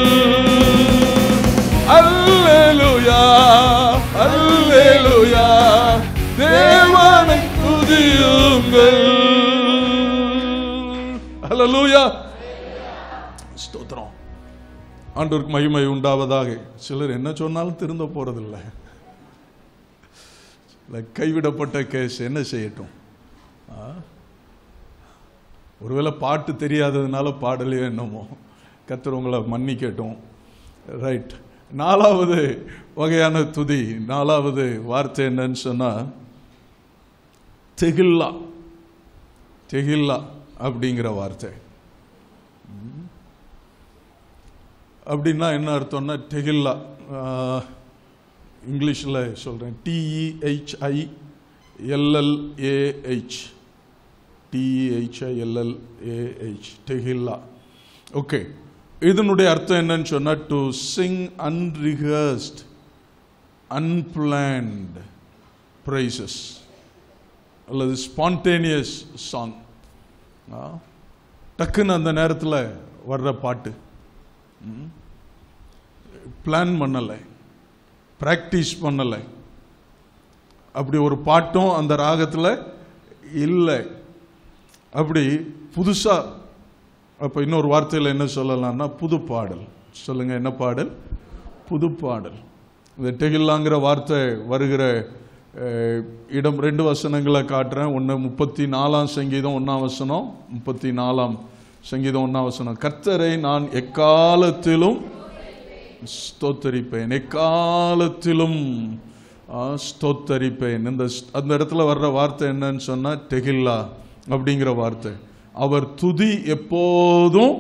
அல்லேலூயா அல்லேலூயா தேவனை துதியுங்கள். அல்லேலூயா ஸ்தோத்திரம். ஆண்டவருக்கு மகிமை உண்டாவதாக. சிலர் என்ன சொன்னாலும் திருந்த போறதில்லை. கைவிடப்பட்ட கேஸ் என்ன செய்யட்டும்? ஒருவேளை பாட்டு தெரியாததுனால பாடலையோ என்னமோ, கர்த்தர் உங்களை மன்னிக்கட்டும். ரைட். 4வது வகையான துதி, 4வது வார்த்தை என்னன்னு சொன்னா தெகில்லா. தெகில்லா அப்படிங்கிற வார்த்தை அப்படின்னா என்ன அர்த்தம்னா, தெகில்லா இங்கிலீஷில் சொல்கிறேன், TEHILLAH, TEHILLAH, தெகில்லா. ஓகே, இதனுடைய அர்த்தம் என்னன்னு சொன்னா, டு சிங் அன்ரிஹர்ஸ்ட் அன்பிளான்ட் பிரைசஸ் அல்லது ஸ்பான்டேனியஸ் சாங். டக்குன்னு அந்த நேரத்தில் வர்ற பாட்டு, பிளான் பண்ணலை, பிராக்டிஸ் பண்ணலை, அப்படி ஒரு பாட்டும் அந்த ராகத்தில் இல்லை, அப்படி புதுசா. அப்போ இன்னொரு வார்த்தையில் என்ன சொல்லலாம்னா புது பாடல். சொல்லுங்க, என்ன பாடல்? புது பாடல். இந்த தெகில்லாங்கிற வார்த்தை வருகிற இடம் 2 வசனங்களை காட்டுறேன். ஒன்று 34ஆம் சங்கீதம் 1ஆம் வசனம், 34ஆம் சங்கீதம் 1ஆம் வசனம். கர்த்தரை நான் எக்காலத்திலும் ஸ்தோத்தரிப்பேன், எக்காலத்திலும் ஸ்தோத்தரிப்பேன். அந்த இடத்துல வர்ற வார்த்தை என்னன்னு சொன்னா தெகில்லா அப்படிங்கிற வார்த்தை. அவர் துதி எப்போதும்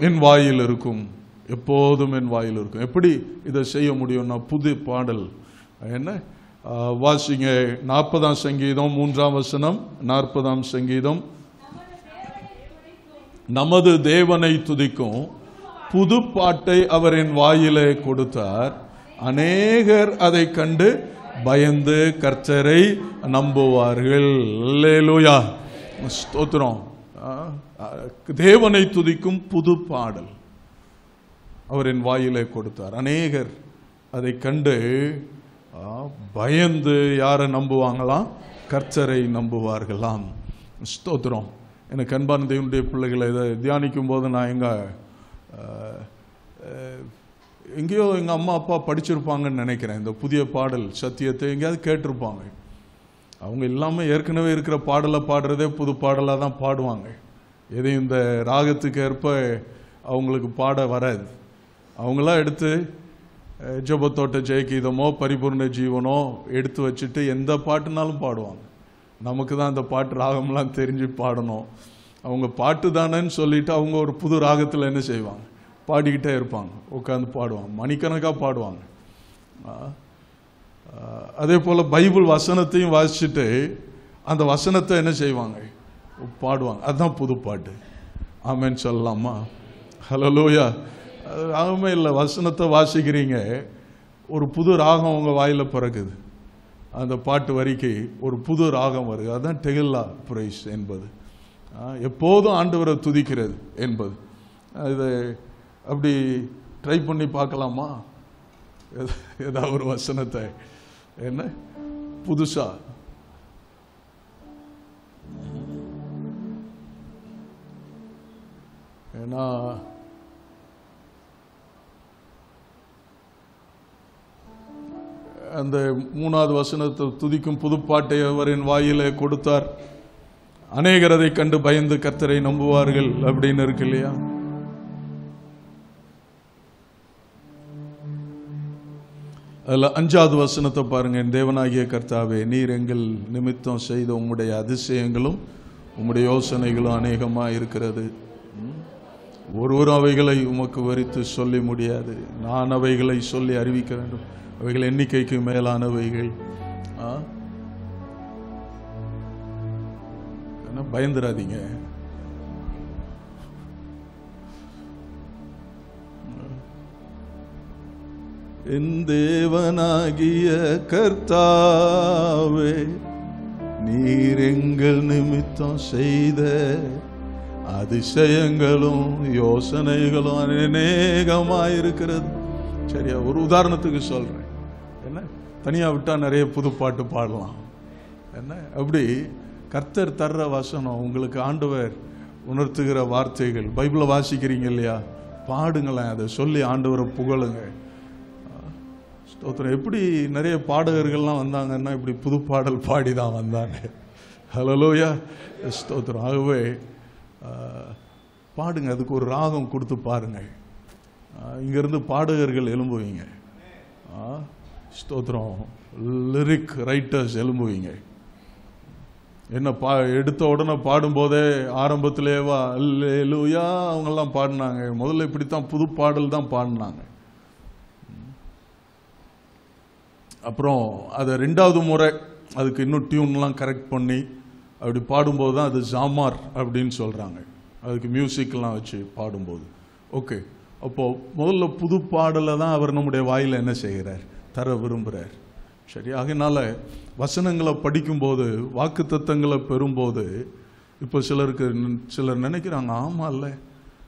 என் வாயில் இருக்கும், எப்போதும் என் வாயில் இருக்கும். எப்படி இதை செய்ய முடியும்னா புது பாடல். என்ன வாசிங்க, 40ஆம் சங்கீதம் 3ஆம் வசனம். 40ஆம் சங்கீதம், நமது தேவனை துதிக்கும் புது பாட்டை அவர் என் வாயிலே கொடுத்தார், அநேகர் அதை கண்டு பயந்து கர்த்தரை நம்புவார்கள். அல்லேலூயா ஸ்தோத்திரம். தேவனை துதிக்கும் புது பாடல் அவர் என் வாயிலே கொடுத்தார், அநேகர் அதை கண்டு பயந்து யாரை நம்புவாங்களாம்? கர்த்தரை நம்புவார்களாம். ஸ்தோத்திரம். எனக்கு அன்பான தேவனுடைய பிள்ளைகளை இதை தியானிக்கும் போது நான் எங்கேயோ எங்கள் அம்மா அப்பா படிச்சிருப்பாங்கன்னு நினைக்கிறேன். இந்த புதிய பாடல் சத்தியத்தை எங்கேயாவது கேட்டிருப்பாங்க. அவங்க எல்லாமே ஏற்கனவே இருக்கிற பாடலை பாடுறதே புது பாடலாக தான் பாடுவாங்க. எதையும் இந்த ராகத்துக்கு ஏற்ப அவங்களுக்கு பாட வராது. அவங்களாம் எடுத்து ஜெபத்தோட்ட ஜெயகீதமோ பரிபூர்ண ஜீவனோ எடுத்து வச்சுட்டு எந்த பாட்டுனாலும் பாடுவாங்க. நமக்கு தான் அந்த பாட்டு ராகம்லாம் தெரிஞ்சு பாடணும். அவங்க பாட்டு தானேன்னு சொல்லிட்டு அவங்க ஒரு புது ராகத்தில் என்ன செய்வாங்க? பாடிக்கிட்டே இருப்பாங்க, உட்காந்து பாடுவாங்க, மணிக்கணக்காக பாடுவாங்க. அதே போல் பைபிள் வசனத்தையும் வாசிச்சுட்டு அந்த வசனத்தை என்ன செய்வாங்க? பாடுவாங்க. அதுதான் புது பாட்டு. ஆமேன்னு சொல்லலாமா? ஹல்லேலூயா. ராகமே இல்லை, வசனத்தை வாசிக்கிறீங்க, ஒரு புது ராகம் உங்கள் வாயில் பிறகுது. அந்த பாட்டு வரிக்கு ஒரு புது ராகம் வருது. அதுதான் டெகில்லா பிரைஸ் என்பது. எப்போதும் ஆண்டவரை துதிக்கிறது என்பது. இதை அப்படி ட்ரை பண்ணி பார்க்கலாமா? ஏதாவது ஒரு வசனத்தை என்ன புதுசா ஏன்னா அந்த 3வது வசனத்தை துதிக்கும் புதுப்பாட்டை அவரின் வாயிலே கொடுத்தார். அநேகர் அதை கண்டு பயந்து கர்த்தரை நம்புவார்கள் அப்படின்னு இருக்கு இல்லையா? அதுல 5வது வசனத்தை பாருங்க. என் தேவனாகிய கர்த்தாவே, நீர் எங்கள் நிமித்தம் செய்த உம்முடைய அதிசயங்களும் உம்முடைய யோசனைகளும் அநேகமா இருக்கிறது. ஒருவரும் அவைகளை உமக்கு வரித்து சொல்லி முடியாது. நான் அவைகளை சொல்லி அறிவிக்க வேண்டும். அவைகள் எண்ணிக்கைக்கு மேலானவைகள். பயந்துராதீங்க. என் தேவனாகிய கர்த்தாவே, நீர் எங்கள் நிமித்தம் செய்த அதிசயங்களும் யோசனைகளும் அநேகமாயிருக்கிறது. சரியா? ஒரு உதாரணத்துக்கு சொல்றேன். என்ன தனியா விட்டா நிறைய புது பாட்டு பாடலாம். என்ன அப்படி கர்த்தர் தர்ற வசனம், உங்களுக்கு ஆண்டவர் உணர்த்துகிற வார்த்தைகள், பைபிளை வாசிக்கிறீங்க இல்லையா, பாடுங்களேன், அதை சொல்லி ஆண்டவரை புகழுங்க. ஸ்தோத்திரம். எப்படி நிறைய பாடகர்கள்லாம் வந்தாங்கன்னா இப்படி புது பாடல் பாடி தான் வந்தாங்க. ஹல்லேலூயா, ஸ்தோத்திரம். ஆகவே பாடுங்க, அதுக்கு ஒரு ராகம் கொடுத்து பாருங்க. இங்கிருந்து பாடகர்கள் எழும்புவீங்க. ஸ்தோத்திரம். லிரிக் ரைட்டர்ஸ் எழும்புவீங்க. என்ன எடுத்த உடனே பாடும்போதே ஆரம்பத்திலேவா அல்லேலூயா அவங்கெல்லாம் பாடினாங்க. முதல்ல இப்படித்தான் புது பாடல் தான் பாடினாங்க. அப்புறம் அதை 2வது முறை அதுக்கு இன்னும் டியூன்லாம் கரெக்ட் பண்ணி அப்படி பாடும்போது தான் அது ஜாமார் அப்படின்னு சொல்கிறாங்க. அதுக்கு மியூசிக்லாம் வச்சு பாடும்போது. ஓகே, அப்போது முதல்ல புது பாடலை தான் அவர் நம்முடைய வாயில் என்ன செய்கிறார், தர விரும்புகிறார். சரி, அதனால வசனங்களை படிக்கும்போது, வாக்கு தத்தங்களை பெறும்போது, இப்போ சிலர் நினைக்கிறாங்க, ஆமாம் இல்லை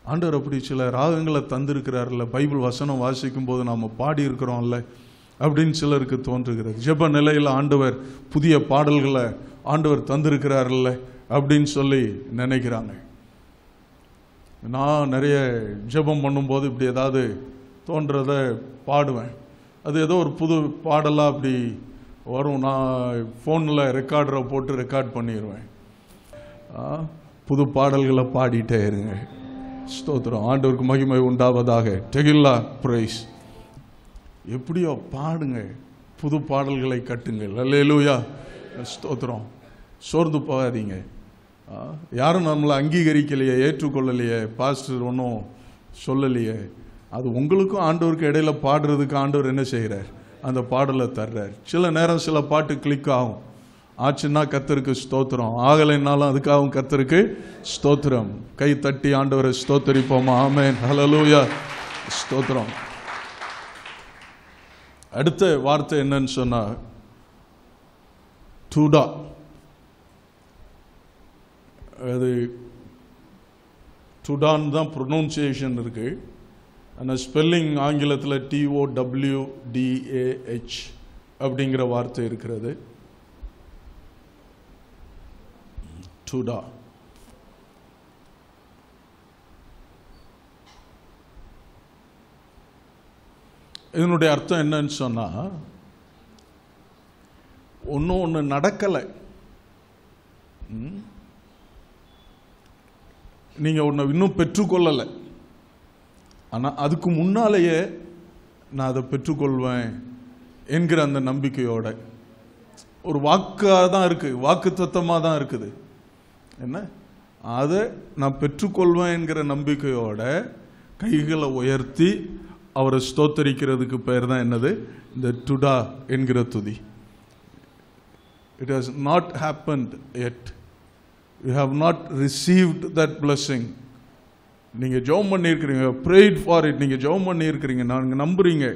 ஆண்டவர் அப்படி சில ராகங்களை தந்திருக்கிறார்ல, பைபிள் வசனம் வாசிக்கும் போது நாம் பாடியிருக்கிறோம்ல அப்படின்னு சிலருக்கு தோன்றுகிறது. ஜெப நிலையில் ஆண்டவர் புதிய பாடல்களை ஆண்டவர் தந்திருக்கிறார்ல அப்படின்னு சொல்லி நினைக்கிறாங்க. நான் நிறைய ஜெபம் பண்ணும்போது இப்படி ஏதாவது தோன்றதை பாடுவேன். அது ஏதோ ஒரு புது பாடலாக அப்படி வரும். நான் ஃபோனில் ரெக்கார்டரை போட்டு ரெக்கார்ட் பண்ணிடுவேன். புது பாடல்களை பாடிட்டே இருங்க. ஸ்தோத்திரம். ஆண்டவருக்கு மகிமை உண்டாவதாக. டெகில்லா பிரைஸ். எப்படியோ பாடுங்க, புது பாடல்களை கட்டுங்கள். அல்லேலூயா, ஸ்தோத்திரம். சோர்ந்து போகாதீங்க. யாரும் நம்மளை அங்கீகரிக்கலையே, ஏற்றுக்கொள்ளலையே, பாஸ்டர் ஒன்றும் சொல்லலையே, அது உங்களுக்கும் ஆண்டவருக்கு இடையில பாடுறதுக்கு ஆண்டவர் என்ன செய்கிறார், அந்த பாடலை தர்றார். சில நேரம் சில பாட்டு கிளிக் ஆகும். ஆச்சுன்னா கர்த்தருக்கு ஸ்தோத்திரம், ஆகலைன்னாலும் அதுக்காகவும் கர்த்தருக்கு ஸ்தோத்திரம். கை தட்டி ஆண்டவரை ஸ்தோத்தரிப்போமா? ஆமென், ஹல்லேலூயா, ஸ்தோத்திரம். அடுத்த வார்த்தை என்னன்னு சொன்னா டூடா. அது டுடான் தான் ப்ரொனவுன்சியேஷன் இருக்கு. ஆனால் ஸ்பெல்லிங் ஆங்கிலத்தில் TOWDAH அப்படிங்கிற வார்த்தை இருக்கிறது. டூடா. இதனுடைய அர்த்தம் என்னன்னு சொன்னா, ஒன்று நடக்கலை, நீங்க ஒன்று இன்னும் பெற்றுக்கொள்ளலை, ஆனால் அதுக்கு முன்னாலேயே நான் அதை பெற்றுக்கொள்வேன் என்கிற அந்த நம்பிக்கையோட, ஒரு வாக்காக தான் இருக்கு, வாக்கு தத்தமாக தான் இருக்குது. என்ன, அதை நான் பெற்றுக்கொள்வேன் என்கிற நம்பிக்கையோட கைகளை உயர்த்தி அவரை ஸ்தோத்தரிக்கிறதுக்கு பெயர் தான் என்னது, இந்த டுடா என்கிற துதி. It has not happened yet. You have not received that blessing. நீங்க ஜெபம் பண்ணியிருக்கிறீங்க, prayed for it, நீங்க ஜெபம் பண்ணியிருக்கிறீங்க, நான் நம்புறீங்க,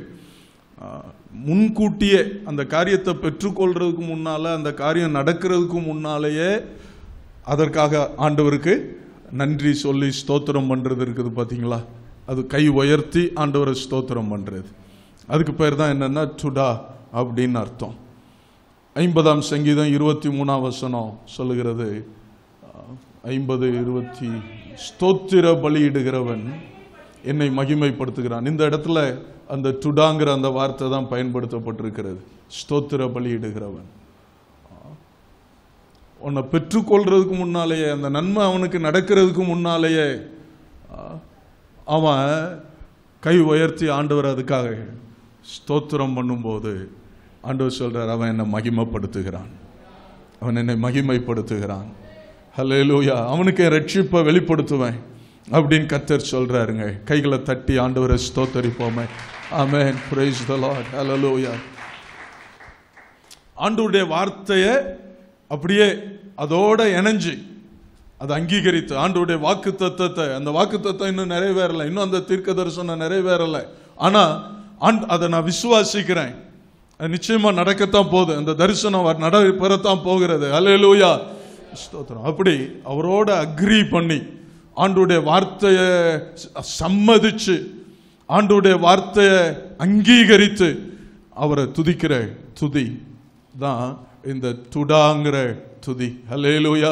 முன்கூட்டியே அந்த காரியத்தை பெற்றுக்கொள்றதுக்கு முன்னால, அந்த காரியம் நடக்கிறதுக்கு முன்னாலேயே அதற்காக ஆண்டவருக்கு நன்றி சொல்லி ஸ்தோத்திரம் பண்றது இருக்குது பார்த்தீங்களா? அது கை உயர்த்தி ஆண்டவரை ஸ்தோத்திரம் பண்றது. அதுக்கு பேர் தான் என்னன்னா டுடா அப்படின்னு அர்த்தம். 50ஆம் சங்கீதம் 23ஆம் வசனம் சொல்லுகிறது, 50:20, ஸ்தோத்திர பலியிடுகிறவன் என்னை மகிமைப்படுத்துகிறான். இந்த இடத்துல அந்த டுடாங்கிற அந்த வார்த்தை தான் பயன்படுத்தப்பட்டிருக்கிறது. ஸ்தோத்திர பலியிடுகிறவன் உன்னை பெற்றுக்கொள்றதுக்கு முன்னாலேயே, அந்த நன்மை அவனுக்கு நடக்கிறதுக்கு முன்னாலேயே அவன் கை உயர்த்தி ஆண்டவர் அதுக்காக ஸ்தோத்திரம் பண்ணும்போது ஆண்டவர் சொல்றார், அவன் என்னை மகிமைப்படுத்துகிறான், அவன் என்னை மகிமைப்படுத்துகிறான். ஹல்லேலூயா. அவனுக்கு ரட்சிப்பை வெளிப்படுத்துவேன் அப்படின்னு கர்த்தர் சொல்றாருங்க. கைகளை தட்டி ஆண்டவரை ஸ்தோத்தரிப்போமே. ஆமென். Price the Lord. ஹல்லேலூயா. ஆண்டவருடைய வார்த்தையை அப்படியே அதோட இணைஞ்சு அதை அங்கீகரித்து ஆண்டவருடைய வாக்கு தத்தத்தை, அந்த வாக்கு தத்தம் இன்னும் நிறைவேறலை, இன்னும் அந்த தீர்க்க தரிசனம் நிறைவேறலை, ஆனா அதை நான் விசுவாசிக்கிறேன், நிச்சயமா நடக்கத்தான் போகுது, அந்த தரிசனம் நடைபெறத்தான் போகிறது. ஹல்லேலூயா. ஸ்தோத்திரம். அப்படி அவரோட அக்ரி பண்ணி ஆண்டவருடைய வார்த்தையை சம்மதிச்சு ஆண்டவருடைய வார்த்தையை அங்கீகரித்து அவரை துதிக்கிற துதி தான் இந்த துடாங்கிற துதி. ஹல்லேலூயா.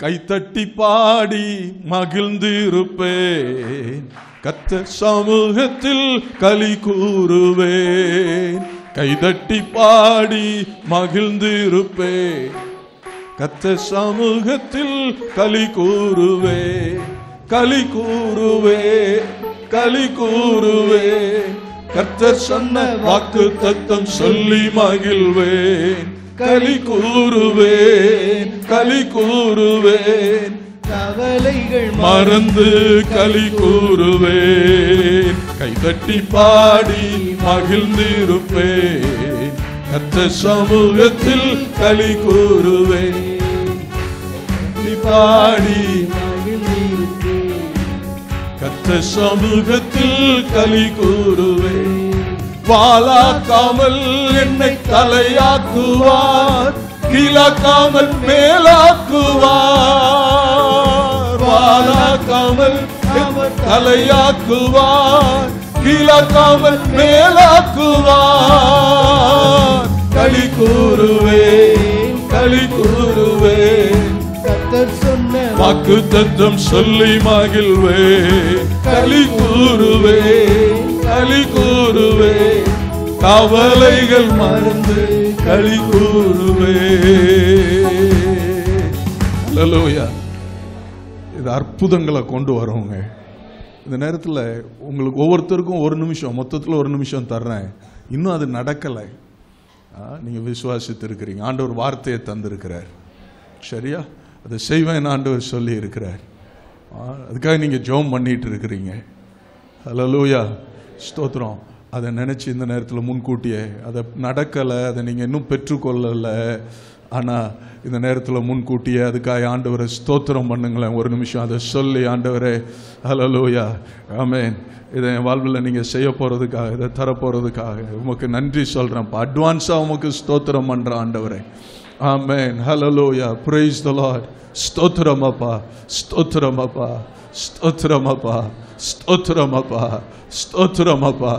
கைத்தட்டி பாடி மகிழ்ந்து இருப்பேன், கர்த்தர் சமூகத்தில் களி கூறுவேன். கைதட்டி பாடி மகிழ்ந்து இருப்பேன், கர்த்தர் சமூகத்தில் களி கூறுவேன். களி கூறுவேன், களி கூறுவேன், கர்த்தர் சொன்ன வாக்கு தத்தம் சொல்லி மகிழ்வேன். களி கூறுவேன், களி கூறுவேன், கவலைகள் மறந்து களி கூறுவேன். கைதட்டி பாடி மகிழ்ந்து இருப்பேன், கர்த்தர் சமூகத்தில் களி கூறுவேன். பாடி கர்த்தர் சமூகத்தில் களி கூறுவேன். வாளாக்காமல் என்னை தலையாக்குவார், கீழாக்காமல் மேலாக்குவார். வாளாக்காமல் தலையாக்குவார், கீழாக்காமல் மேலாக்குவார். களி கூறுவேன், களி கூறுவேன், கர்த்தர் சொன்ன வாக்கு தத்தம் சொல்லி மகிழ்வேன். களி கூறுவேன், களி கூறுவேன், கவலைகள் மறந்து களி கூறுவேன். ஹல்லேலூயா. இது அற்புதங்களை கொண்டு வரவங்க. இந்த நேரத்தில் உங்களுக்கு ஒவ்வொருத்தருக்கும் ஒரு நிமிஷம், மொத்தத்தில் ஒரு நிமிஷம் தர்றேன். இன்னும் அது நடக்கலை, நீங்க விசுவாசித்து இருக்கிறீங்க. ஆண்டவர் வார்த்தையை தந்திருக்கிறார், சரியா? அதை செய்வேன் ஆண்டவர் சொல்லி இருக்கிறார். அதுக்காக நீங்க ஜெபம் பண்ணிட்டு இருக்கிறீங்க. ஹல்லேலூயா. ஸ்தோத்திரம். அதை நினைச்சு இந்த நேரத்தில் முன்கூட்டியே அதை நடக்கலை, அதை நீங்க இன்னும் பெற்றுக்கொள்ளலை, ஆனால் இந்த நேரத்தில் முன்கூட்டியே அதுக்காக ஆண்டவரை ஸ்தோத்திரம் பண்ணுங்களேன். ஒரு நிமிஷம் அதை சொல்லி, ஆண்டவரே ஹல்லேலூயா, ஆமென், இதை என் வாழ்வில் நீங்கள் செய்ய போகிறதுக்காக, இதை தரப்போகிறதுக்காக உமக்கு நன்றி சொல்கிறேன். அட்வான்ஸாக உமக்கு ஸ்தோத்திரம் பண்ணுறேன் ஆண்டவரே. Amen. Hallelujah. Praise the Lord. ஸ்தோத்திரம் அப்பா, ஸ்தோத்திரம் அப்பா, ஸ்தோத்திரம் அப்பா, ஸ்தோத்திரம் அப்பா, ஸ்தோத்திரம் அப்பா.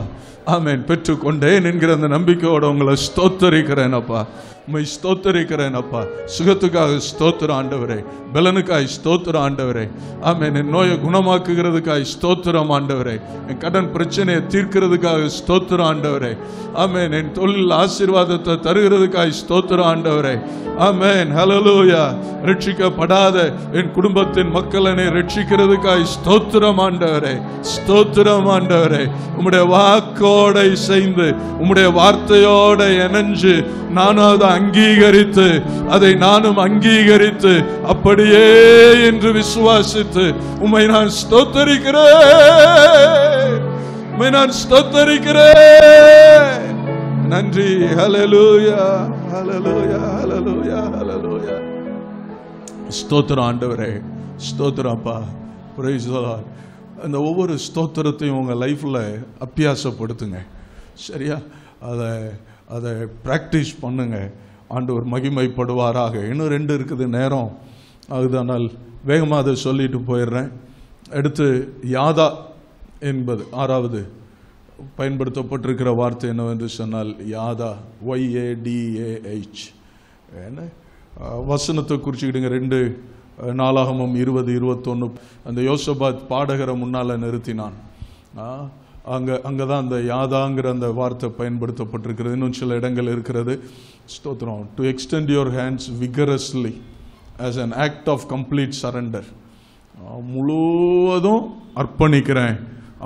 ஆமென். பெற்றுக்கொண்டேன் என்கிற அந்த நம்பிக்கையோட உங்களை ஸ்தோத்தரிக்கிறேன் அப்பா, உம்மை ஸ்தோத்தரிக்கிறேன் அப்பா. சுகத்துக்காக ஸ்தோத்திரம் ஆண்டவரே, பலனுக்காய் ஸ்தோத்திரம் ஆண்டவரே. ஆமென். என் நோயை குணமாக்குகிறதுக்காய் ஸ்தோத்திரம் ஆண்டவரே, என் கடன் பிரச்சனையை தீர்க்கிறதுக்காக ஸ்தோத்திரம் ஆண்டவரே. ஆமென். என் தொழில் ஆசீர்வாதத்தை தருகிறதுக்காய் ஸ்தோத்திரம் ஆண்டவரே. ஆமென். ஹல்லேலூயா. ரட்சிக்கப்படாத என் குடும்பத்தின் மக்களை ரட்சிக்கிறதுக்காய் ஸ்தோத்திரம் ஆண்டவரே, ஸ்தோத்திரம் ஆண்டவரே. உம்முடைய வாக்கோட இசைந்து, உம்முடைய வார்த்தையோட இணைஞ்சு நானும் அதை அங்கீகரித்து, அதை நானும் அங்கீகரித்து அப்படியே என்று விசுவாசித்து உம்மை நான் ஸ்தோத்தரிக்கிறேன், உம்மை நான் ஸ்தோத்தரிக்கிறேன். நன்றி. ஹல்லேலூயா, ஹல்லேலூயா, ஹல்லேலூயா, ஹல்லேலூயா. ஸ்தோத்திரம் ஆண்டவரே, ஸ்தோத்திரம் அப்பா. Price the Lord. அந்த ஒவ்வொரு ஸ்தோத்திரத்தையும் உங்க லைஃப்ல அபியாசப்படுத்துங்க. சரியா? அதை அதை ப்ராக்டிஸ் பண்ணுங்க. ஆண்டவர் மகிமைப்படுவாராக. இன்னும் 2 இருக்குது நேரம் அதுதானால் வேகமாக அதை சொல்லிட்டு போயிடுறேன். அடுத்து யாதா என்பது 6வது பயன்படுத்தப்பட்டிருக்கிற வார்த்தை என்னவென்று சொன்னால் யாதா, YADAH. என்ன வசனத்தை குறிச்சுக்கிடுங்க. 2 நாளாகமம் 20:21. அந்த யோசபாத் பாடகரை முன்னால் நிறுத்தினான். அங்கே தான் அந்த யாதாங்கிற அந்த வார்த்தை பயன்படுத்தப்பட்டிருக்கிறது. இன்னும் சில இடங்கள் இருக்கிறது. ஸ்தோத்திரம். To extend your hands vigorously as an act of complete surrender. முழுவதும் அர்ப்பணிக்கிறேன்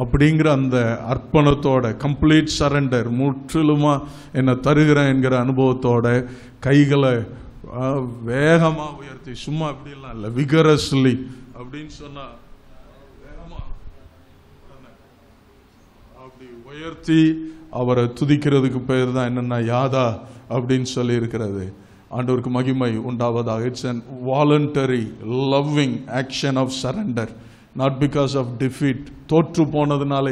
அப்படிங்கிற அந்த அர்ப்பணத்தோட, கம்ப்ளீட் சரண்டர், முற்றிலுமா என்னை தருகிறேன் என்கிற அனுபவத்தோட கைகளை வேகமாக உயர்த்தி, சும்மா அப்படிலாம் இல்லை, விகரஸ்லி அப்படின்னு சொன்னா அப்படி உயர்த்தி அவரை துதிக்கிறதுக்கு பேர் தான் என்னன்னா யாதா அப்படின்னு சொல்லி இருக்கிறது. ஆண்டவருக்கு மகிமை உண்டாவதாக. It's an voluntary loving action of surrender, not because of defeat. தோற்று போனதுனால,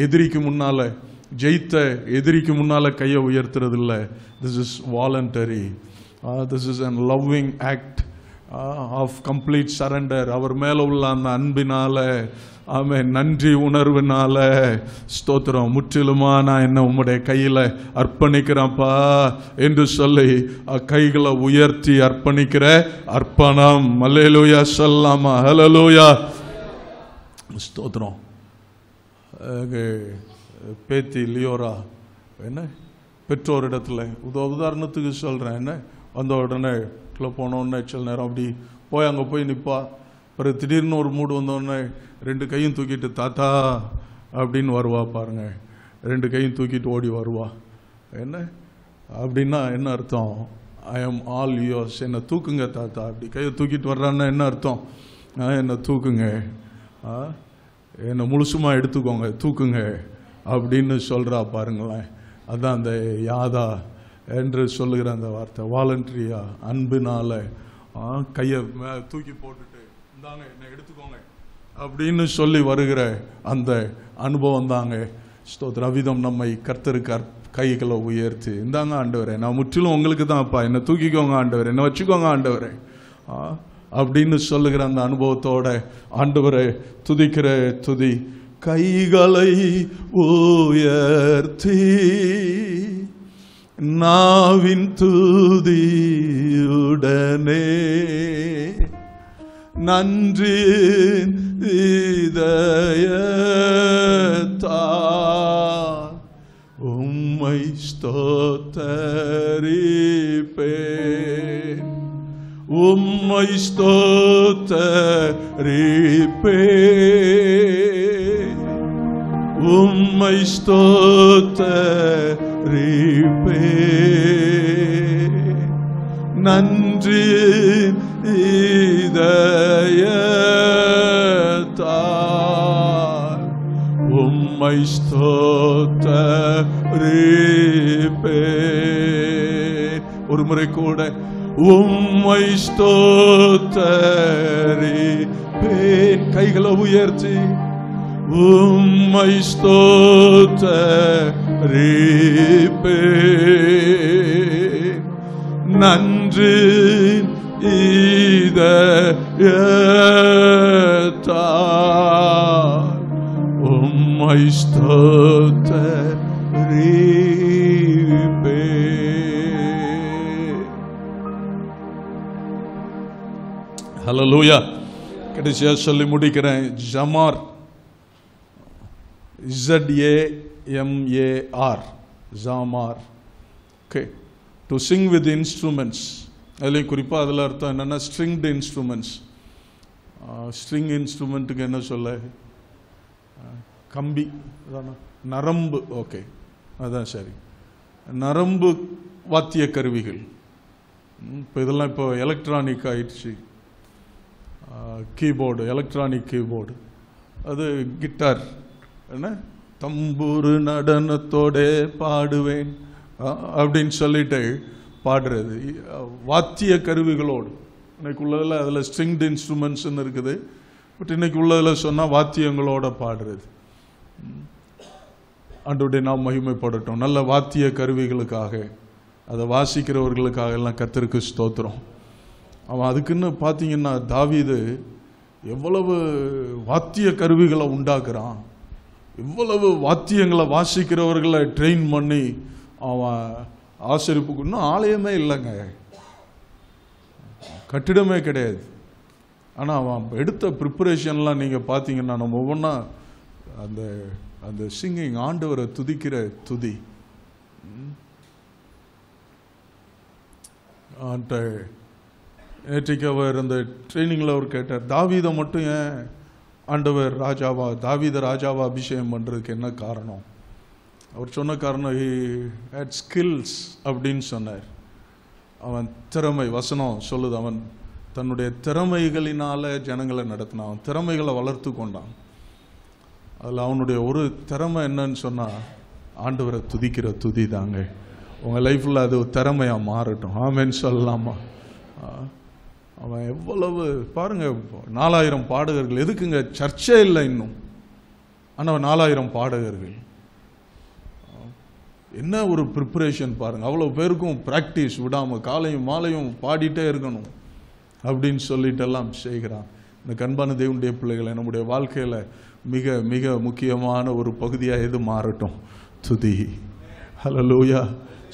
எதிரிக்கு முன்னால, ஜெயித்த எதிரிக்கு முன்னால கையை உயர்த்துறது இல்லை. This is voluntary. This is an loving act of complete surrender. அவர் மேல உள்ள அந்த அன்பினால, ஆமென், நன்றி உணர்வுனால, ஸ்தோத்திரம், முற்றிலுமா நான் என்ன உம்முடைய கையில அர்ப்பணிக்கிறேன்ப்பா என்று சொல்லி கைகளை உயர்த்தி அர்ப்பணிக்கிற அர்ப்பணம். அல்லேலூயா சொல்லாமா? ஹல்லேலூயா, ஸ்தோத்திரம். பேத்தி லியோரா என்ன பெற்றோரிடத்துல உதாரணத்துக்கு சொல்றேன், என்ன வந்த உடனே போனோடனே சில நேரம் அப்படி போய் அங்கே போய் நிற்பா. பிறகு திடீர்னு ஒரு மூடு வந்தோடனே 2 கையும் தூக்கிட்டு தாத்தா அப்படின்னு வருவா பாருங்க. 2 கையும் தூக்கிட்டு ஓடி வருவா. என்ன அப்படின்னா என்ன அர்த்தம்? ஐ எம் ஆல் யோர்ஸ், என்னை தூக்குங்க தாத்தா. அப்படி கையை தூக்கிட்டு வர்றான்னா என்ன அர்த்தம்? என்னை தூக்குங்க, என்னை முழுசுமா எடுத்துக்கோங்க, தூக்குங்க அப்படின்னு சொல்றா பாருங்களேன். அதான் அந்த யாதா என்று சொல்லுகிற அந்த வார்த்தை. வாலண்டரியா, அன்பினால கையை தூக்கி போட்டுட்டு இந்தாங்க என்னை எடுத்துக்கோங்க அப்படின்னு சொல்லி வருகிற அந்த அனுபவம் தாங்க. ஸ்தோத்திர. அவ்விதம் நம்மை கர்த்தருக்கு கைகளை உயர்த்தி, இந்தாங்க ஆண்டவரே, நான் முற்றிலும் உங்களுக்கு தான்ப்பா, என்னை தூக்கிக்கோங்க ஆண்டவரே, என்னை வச்சுக்கோங்க ஆண்டவரே அப்படின்னு சொல்லுகிற அந்த அனுபவத்தோட ஆண்டவரை துதிக்கிற துதி. கைகளை உயர்த்தி நாவின் துதியுடனே நன்றி இதயத்தால் உம்மை ஸ்தோத்தரிப்பேன், உம்மை ஸ்தோத்தரிப்பேன், உம்மை ஸ்தோத்தரிப்பேன், நன்றி இதயத்தால் உம்மை ஸ்தோத்தரிப்பேன். ஒரு முறை கூட உம்மை ஸ்தோத்தரிப்பேன். கைகளை உயர்த்தி உம்மை ஸ்தோத்தரிப்பேன், நன்றி இதயத்தால் உம்மை ஸ்தோத்தரிப்பேன். ஹல்லேலூயா. கடைசியா சொல்லி முடிக்கிறேன். ஜமார், ZAMAR, ஜாமார். Okay, to sing with instruments. அதுலேயும் குறிப்பாக அதில் அர்த்தம் என்னென்னா ஸ்ட்ரிங்டு இன்ஸ்ட்ருமெண்ட்ஸ். ஸ்ட்ரிங் இன்ஸ்ட்ருமெண்ட்டுக்கு என்ன சொல்ல? கம்பி, நரம்பு. ஓகே, அதான் சரி, நரம்பு வாத்திய கருவிகள். இப்போ இதெல்லாம் இப்போ எலக்ட்ரானிக் ஆயிடுச்சு. கீபோர்டு, எலக்ட்ரானிக் கீபோர்டு, அது கிட்டார், என்ன தம்பூரு நடனத்தோட பாடுவேன் அப்படின்னு சொல்லிட்டு பாடுறது. வாத்திய கருவிகளோடு இன்னைக்கு உள்ளதில் அதில் ஸ்ட்ரிங்டு இன்ஸ்ட்ருமெண்ட்ஸ்ன்னு இருக்குது. பட் இன்னைக்கு உள்ளதில் சொன்னால் வாத்தியங்களோட பாடுறது. ஆண்டவருடைய நாம் மகிமைப்படட்டும். நல்ல வாத்திய கருவிகளுக்காக, அதை வாசிக்கிறவர்களுக்காக எல்லாம் கர்த்தருக்கு ஸ்தோத்திரம். அவன் அதுக்குன்னு பார்த்தீங்கன்னா தாவீது எவ்வளவு வாத்திய கருவிகளை உண்டாக்குறான், எவ்வளவு வாத்தியங்களை வாசிக்கிறவர்களை ட்ரெயின் பண்ணி அவன் ஆசரிப்புக்கு. இன்னும் ஆலயமே இல்லைங்க, கட்டிடமே கிடையாது. ஆனால் அவன் எடுத்த ப்ரிப்பரேஷன்லாம் நீங்கள் பார்த்தீங்கன்னா நம்ம ஒவ்வொன்றா அந்த அந்த சிங்கிங், ஆண்டவரை துதிக்கிற துதி. நேற்றைக்கு அவர் அந்த ட்ரைனிங்கில் அவர் கேட்டார், தாவீதை மட்டும் ஏன் ஆண்டவர் ராஜாவா, தாவீதை ராஜாவா அபிஷேகம் பண்ணுறதுக்கு என்ன காரணம்? அவர் சொன்ன காரணம், ஹி ஹேட் ஸ்கில்ஸ் அப்படின்னு சொன்னார். அவன் திறமை, வசனம் சொல்லுது, அவன் தன்னுடைய திறமைகளினால ஜனங்களை நடத்தினான், அவன் திறமைகளை வளர்த்து கொண்டான். அதில் அவனுடைய ஒரு திறமை என்னன்னு சொன்னால் ஆண்டவரை துதிக்கிற துதி தாங்க. உங்கள் லைஃப்பில் அது திறமையாக மாறட்டும். ஆமென்னு சொல்லலாமா? அவன் எவ்வளவு பாருங்க, 4000 பாடகர்கள். எதுக்குங்க? சர்ச்சே இல்லை இன்னும், ஆனால் 4000 பாடகர்கள். என்ன ஒரு ப்ரிப்பரேஷன் பாருங்க. அவ்வளோ பேருக்கும் ப்ராக்டிஸ் விடாமல் காலையும் மாலையும் பாடிட்டே இருக்கணும் அப்படின்னு சொல்லிட்டெல்லாம் செய்கிறான். இந்த கண்பான தேவனுடைய பிள்ளைகளை, நம்முடைய வாழ்க்கையில் மிக மிக முக்கியமான ஒரு பகுதியாக எது மாறட்டும்? துதி. ஹல்லேலூயா,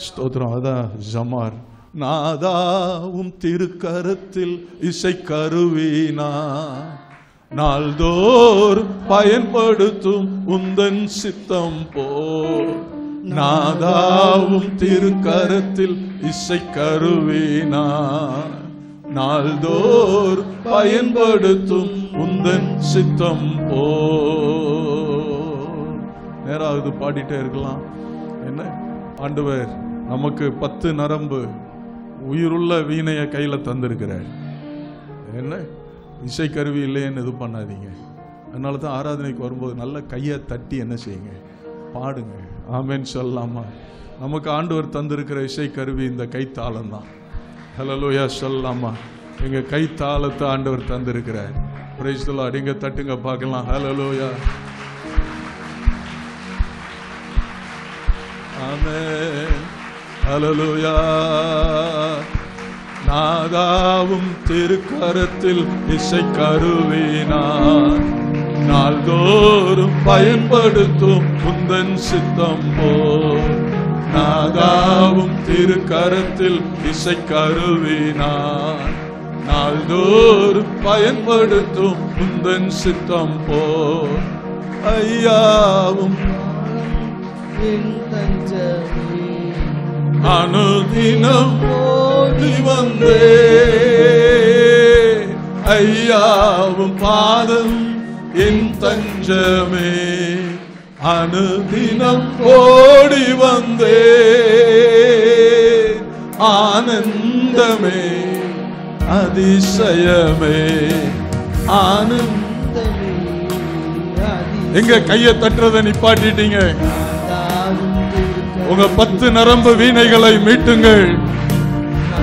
ஸ்தோத்திரம். அதான் ஜமார். நாதாவும் திருக்கரத்தில் இசை கருவினா நாள்தோறும் பயன்படுத்தும் உந்தன் சித்தம் போல். நாதாவும் திருக்கரத்தில் இசை கருவினா நாள்தோறும் பயன்படுத்தும் உந்தன் சித்தம் போல். நேராவது பாடிட்டே இருக்கலாம். என்ன ஆண்டவர் நமக்கு 10 நரம்பு உயிருள்ள வீணைய கையில தந்திருக்கிறார். என்ன இசைக்கருவி இல்லைன்னு இது பண்ணாதீங்க. அதனால தான் ஆராதனைக்கு வரும்போது நல்ல கையை தட்டி என்ன செய்யுங்க, பாடுங்க. ஆமென்னு சொல்லலாமா? நமக்கு ஆண்டவர் தந்திருக்கிற இசைக்கருவி இந்த கைத்தாளம் தான். ஹல்லேலூயா சொல்லலாமா? எங்க கைத்தாளத்தை ஆண்டவர் தந்திருக்கிறார். Price the Lord. எங்க தட்டுங்க பார்க்கலாம். ஹல்லேலூயா, ஆமென், ஹல்லேலூயா. நாதாவும் திருக்கரத்தில் இசை கருவினார் நாள்தோறும் பயன்படுத்தும் உந்தன் சித்தம் போல். நாதாவும் திருக்கரத்தில் இசை கருவினார் நாள்தோறும் பயன்படுத்தும் உந்தன் சித்தம் போல். ஐயாவும் அனுதினம் ஓடி வந்தே, ஐயாவும் பாதம் என் தஞ்சமே. அனுதினம் ஓடி வந்தே, ஆனந்தமே அதிசயமே ஆனந்தமே. எங்க கையை தட்டுறதை நிப்பாட்டிட்டீங்க. உங்க 10 நரம்பு வீணைகளை மீட்டுங்கள்.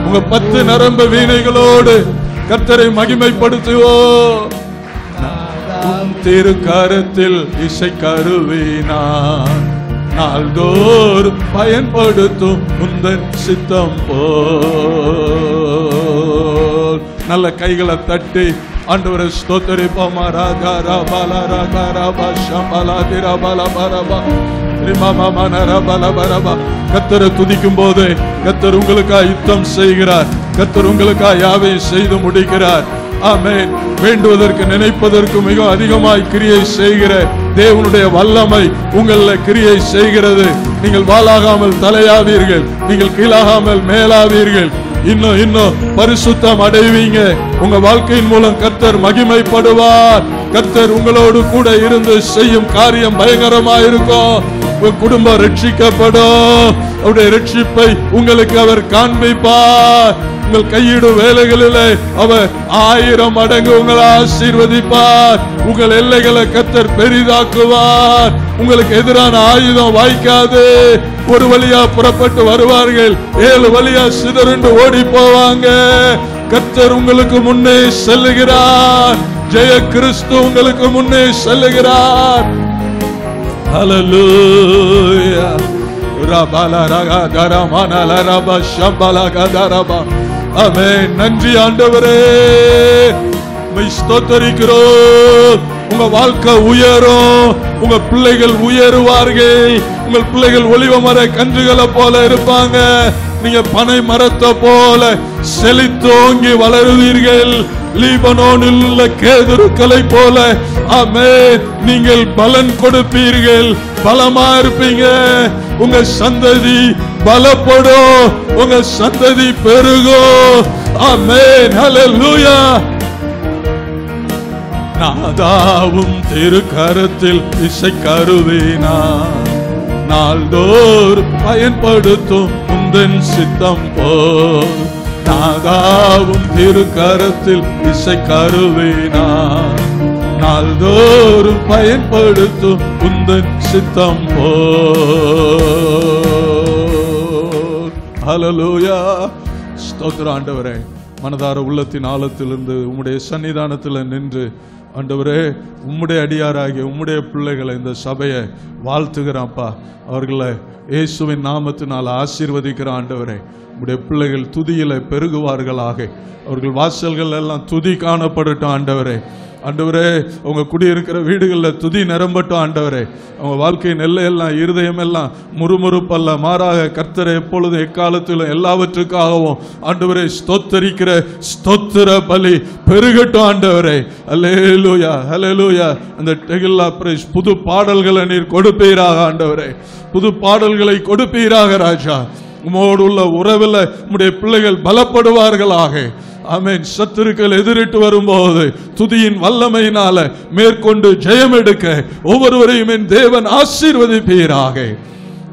உங்க 10 நரம்பு வீணைகளோடு கர்த்தரை மகிமைப்படுத்துவோம். திருக்கரத்தில் இசை கருவினார் நாள்தோறும் பயன்படுத்தும் உந்தன் சித்தம் போல். நல்ல கைகளை தட்டி ஆண்டவரை ஸ்தோத்திரிப்போமா. ராகா ராபாலா ராகா ராபா ஷம்பலா திரபல பரபா கர்த்தரை துதிக்கும் போது கர்த்தர் உங்களுக்காக யுத்தம் செய்கிறார். கர்த்தர் உங்களுக்காக யாவையும் செய்து முடிக்கிறார். ஆமென். வேண்டுவதற்கு நினைப்பதற்கு மிக அதிகமாய் கிரியை செய்கிற தேவனுடைய வல்லமை உங்களில் கிரியை செய்கிறது. நீங்கள் வாளாகாமல் தலையாவீர்கள், நீங்கள் கீழாகாமல் மேலாவீர்கள். இன்னும் பரிசுத்தம் அடைவீங்க. உங்க வாழ்க்கையின் மூலம் கர்த்தர் மகிமைப்படுவார். கர்த்தர் உங்களோடு கூட இருந்து செய்யும் காரியம் பயங்கரமாயிருக்கும். உங்க குடும்பம் ரட்சிக்கப்படும். அவருடைய ரட்சிப்பை உங்களுக்கு அவர் காண்பிப்பார். உங்கள் கையிடும் வேலைகளிலே அவர் 1000 மடங்கு உங்களை ஆசீர்வதிப்பார். உங்கள் எல்லைகளை கர்த்தர் பெரிதாக்குவார். உங்களுக்கு எதிரான ஆயுதம் வாய்க்காது. ஒரு வழியா புறப்பட்டு வருவார்கள், 7 வழியா சிதறுண்டு ஓடி போவாங்க. கர்த்தர் உங்களுக்கு முன்னே செல்லுகிறார். ஜெய கிறிஸ்து உங்களுக்கு முன்னே செல்லுகிறார். ஹல்லேலூயா. ரபல ரக தரமனல ரப ஷம்பல கதரபா. ஆமென். நன்றி ஆண்டவரே, உம்மை ஸ்தோத்திரிக்கிறோம். உங்க வாழ்க்கை உயரும், உங்க பிள்ளைகள் உயருவார்கள். உங்கள் பிள்ளைகள் ஒலிவ மர கன்றுகளை போல இருப்பாங்க. நீங்க பனை மரத்தை போல செழித்தோங்கி வளருவீர்கள். லீபனோனில் உள்ள கேதுருக்களை போல ஆமென் நீங்கள் பலன் கொடுப்பீர்கள். பலமா இருப்பீங்க. உங்க சந்ததி பலப்படும், உங்க சந்ததி பெருகும். ஆமென். ஹல்லேலூயா. நாதாவும் திருக்கரத்தில் இசைக்கருவினா நாள்தோறும் பயன்படுத்தும் உந்தன் சித்தம் போல். நாதாவும் திருக்கரத்தில் இசைக்கருவினா நாள்தோறும் பயன்படுத்தும் உந்தன் சித்தம் போல். ஹல்லேலூயா. ஸ்தோத்திரம் ஆண்டவரே. மனதார உள்ளத்தின் ஆழத்திலிருந்து உம்முடைய சன்னிதானத்தில் நின்று ஆண்டவரே, உம்முடைய அடியாராகிய உம்முடைய பிள்ளைகளை இந்த சபையை வாழ்த்துகிறான்ப்பா. அவர்களை இயேசுவின் நாமத்தினால் ஆசீர்வதிக்கிற ஆண்டவரே, உம்முடைய பிள்ளைகள் துதியில பெருகுவார்களாக. அவர்கள் வாசல்கள் எல்லாம் துதி காணப்படட்டும் ஆண்டவரே. ஆண்டவரே, உங்க குடியிருக்கிற வீடுகளில் துதி நிரம்பட்டும் ஆண்டவரே. அவங்க வாழ்க்கையின் எல்லையெல்லாம் இருதயம் எல்லாம் முறுமுறுப்பல்ல, மாறாக கர்த்தரை எப்பொழுதும் எக்காலத்திலும் எல்லாவற்றுக்காகவும் ஆண்டவரே ஸ்தோத்தரிக்கிற ஸ்தோத்திர பலி பெருகட்டும் ஆண்டவரே. அல்லேலூயா, அல்லேலூயா. அந்த டெகில்லா பிரைஸ் புது பாடல்களை நீர் கொடுப்பீராக ஆண்டவரே. புது பாடல்களை கொடுப்பீராக ராஜா. உமோடு உள்ள உறவில் உம்முடைய பிள்ளைகள் பலப்படுவார்களாக. ஆமென். சத்துருக்கள் எதிரிட்டு வரும்போது துதியின் வல்லமையினால மேற்கொண்டு ஜெயம் எடுக்க ஒவ்வொருவரையும் என் தேவன் ஆசீர்வதிப்பீராக.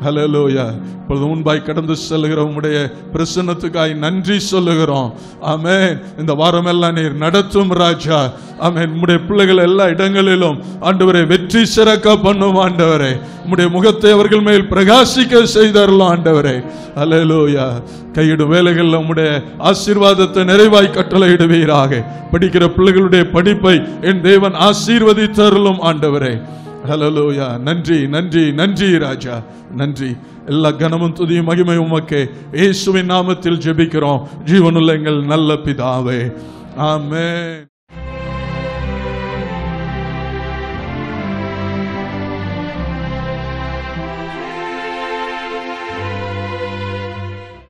ஹல்லேலூயா. இப்பொழுது முன்பாய் கடந்து செல்லுகிற உம்முடைய பிரசன்னத்துக்காய் நன்றி சொல்லுகிறோம். ஆமென். இந்த வாரமெல்லாம் நீர் நடத்தும் ராஜா. ஆமென். உம்முடைய பிள்ளைகள் எல்லா இடங்களிலும் ஆண்டவரே வெற்றி சிறக்க பண்ணும் ஆண்டவரே. உம்முடைய முகத்தை அவர்கள் மேல் பிரகாசிக்க செய்தரலாம் ஆண்டவரே. ஹல்லேலூயா. கையிடும் வேலைகளில் உம்முடைய ஆசீர்வாதத்தை நிறைவாய் கட்டளையிடுவீராக. படிக்கிற பிள்ளைகளுடைய படிப்பை என் தேவன் ஆசீர்வதித்தருளும் ஆண்டவரே. ஹல்லேலூயா. நன்றி, நன்றி, நன்றி ராஜா. நன்றி. எல்லா கனமும் துதியும் மகிமை உமக்கே. இயேசுவின் நாமத்தில் ஜெபிக்கிறோம் ஜீவனுள்ள எங்கள் நல்ல பிதாவே. ஆமென்.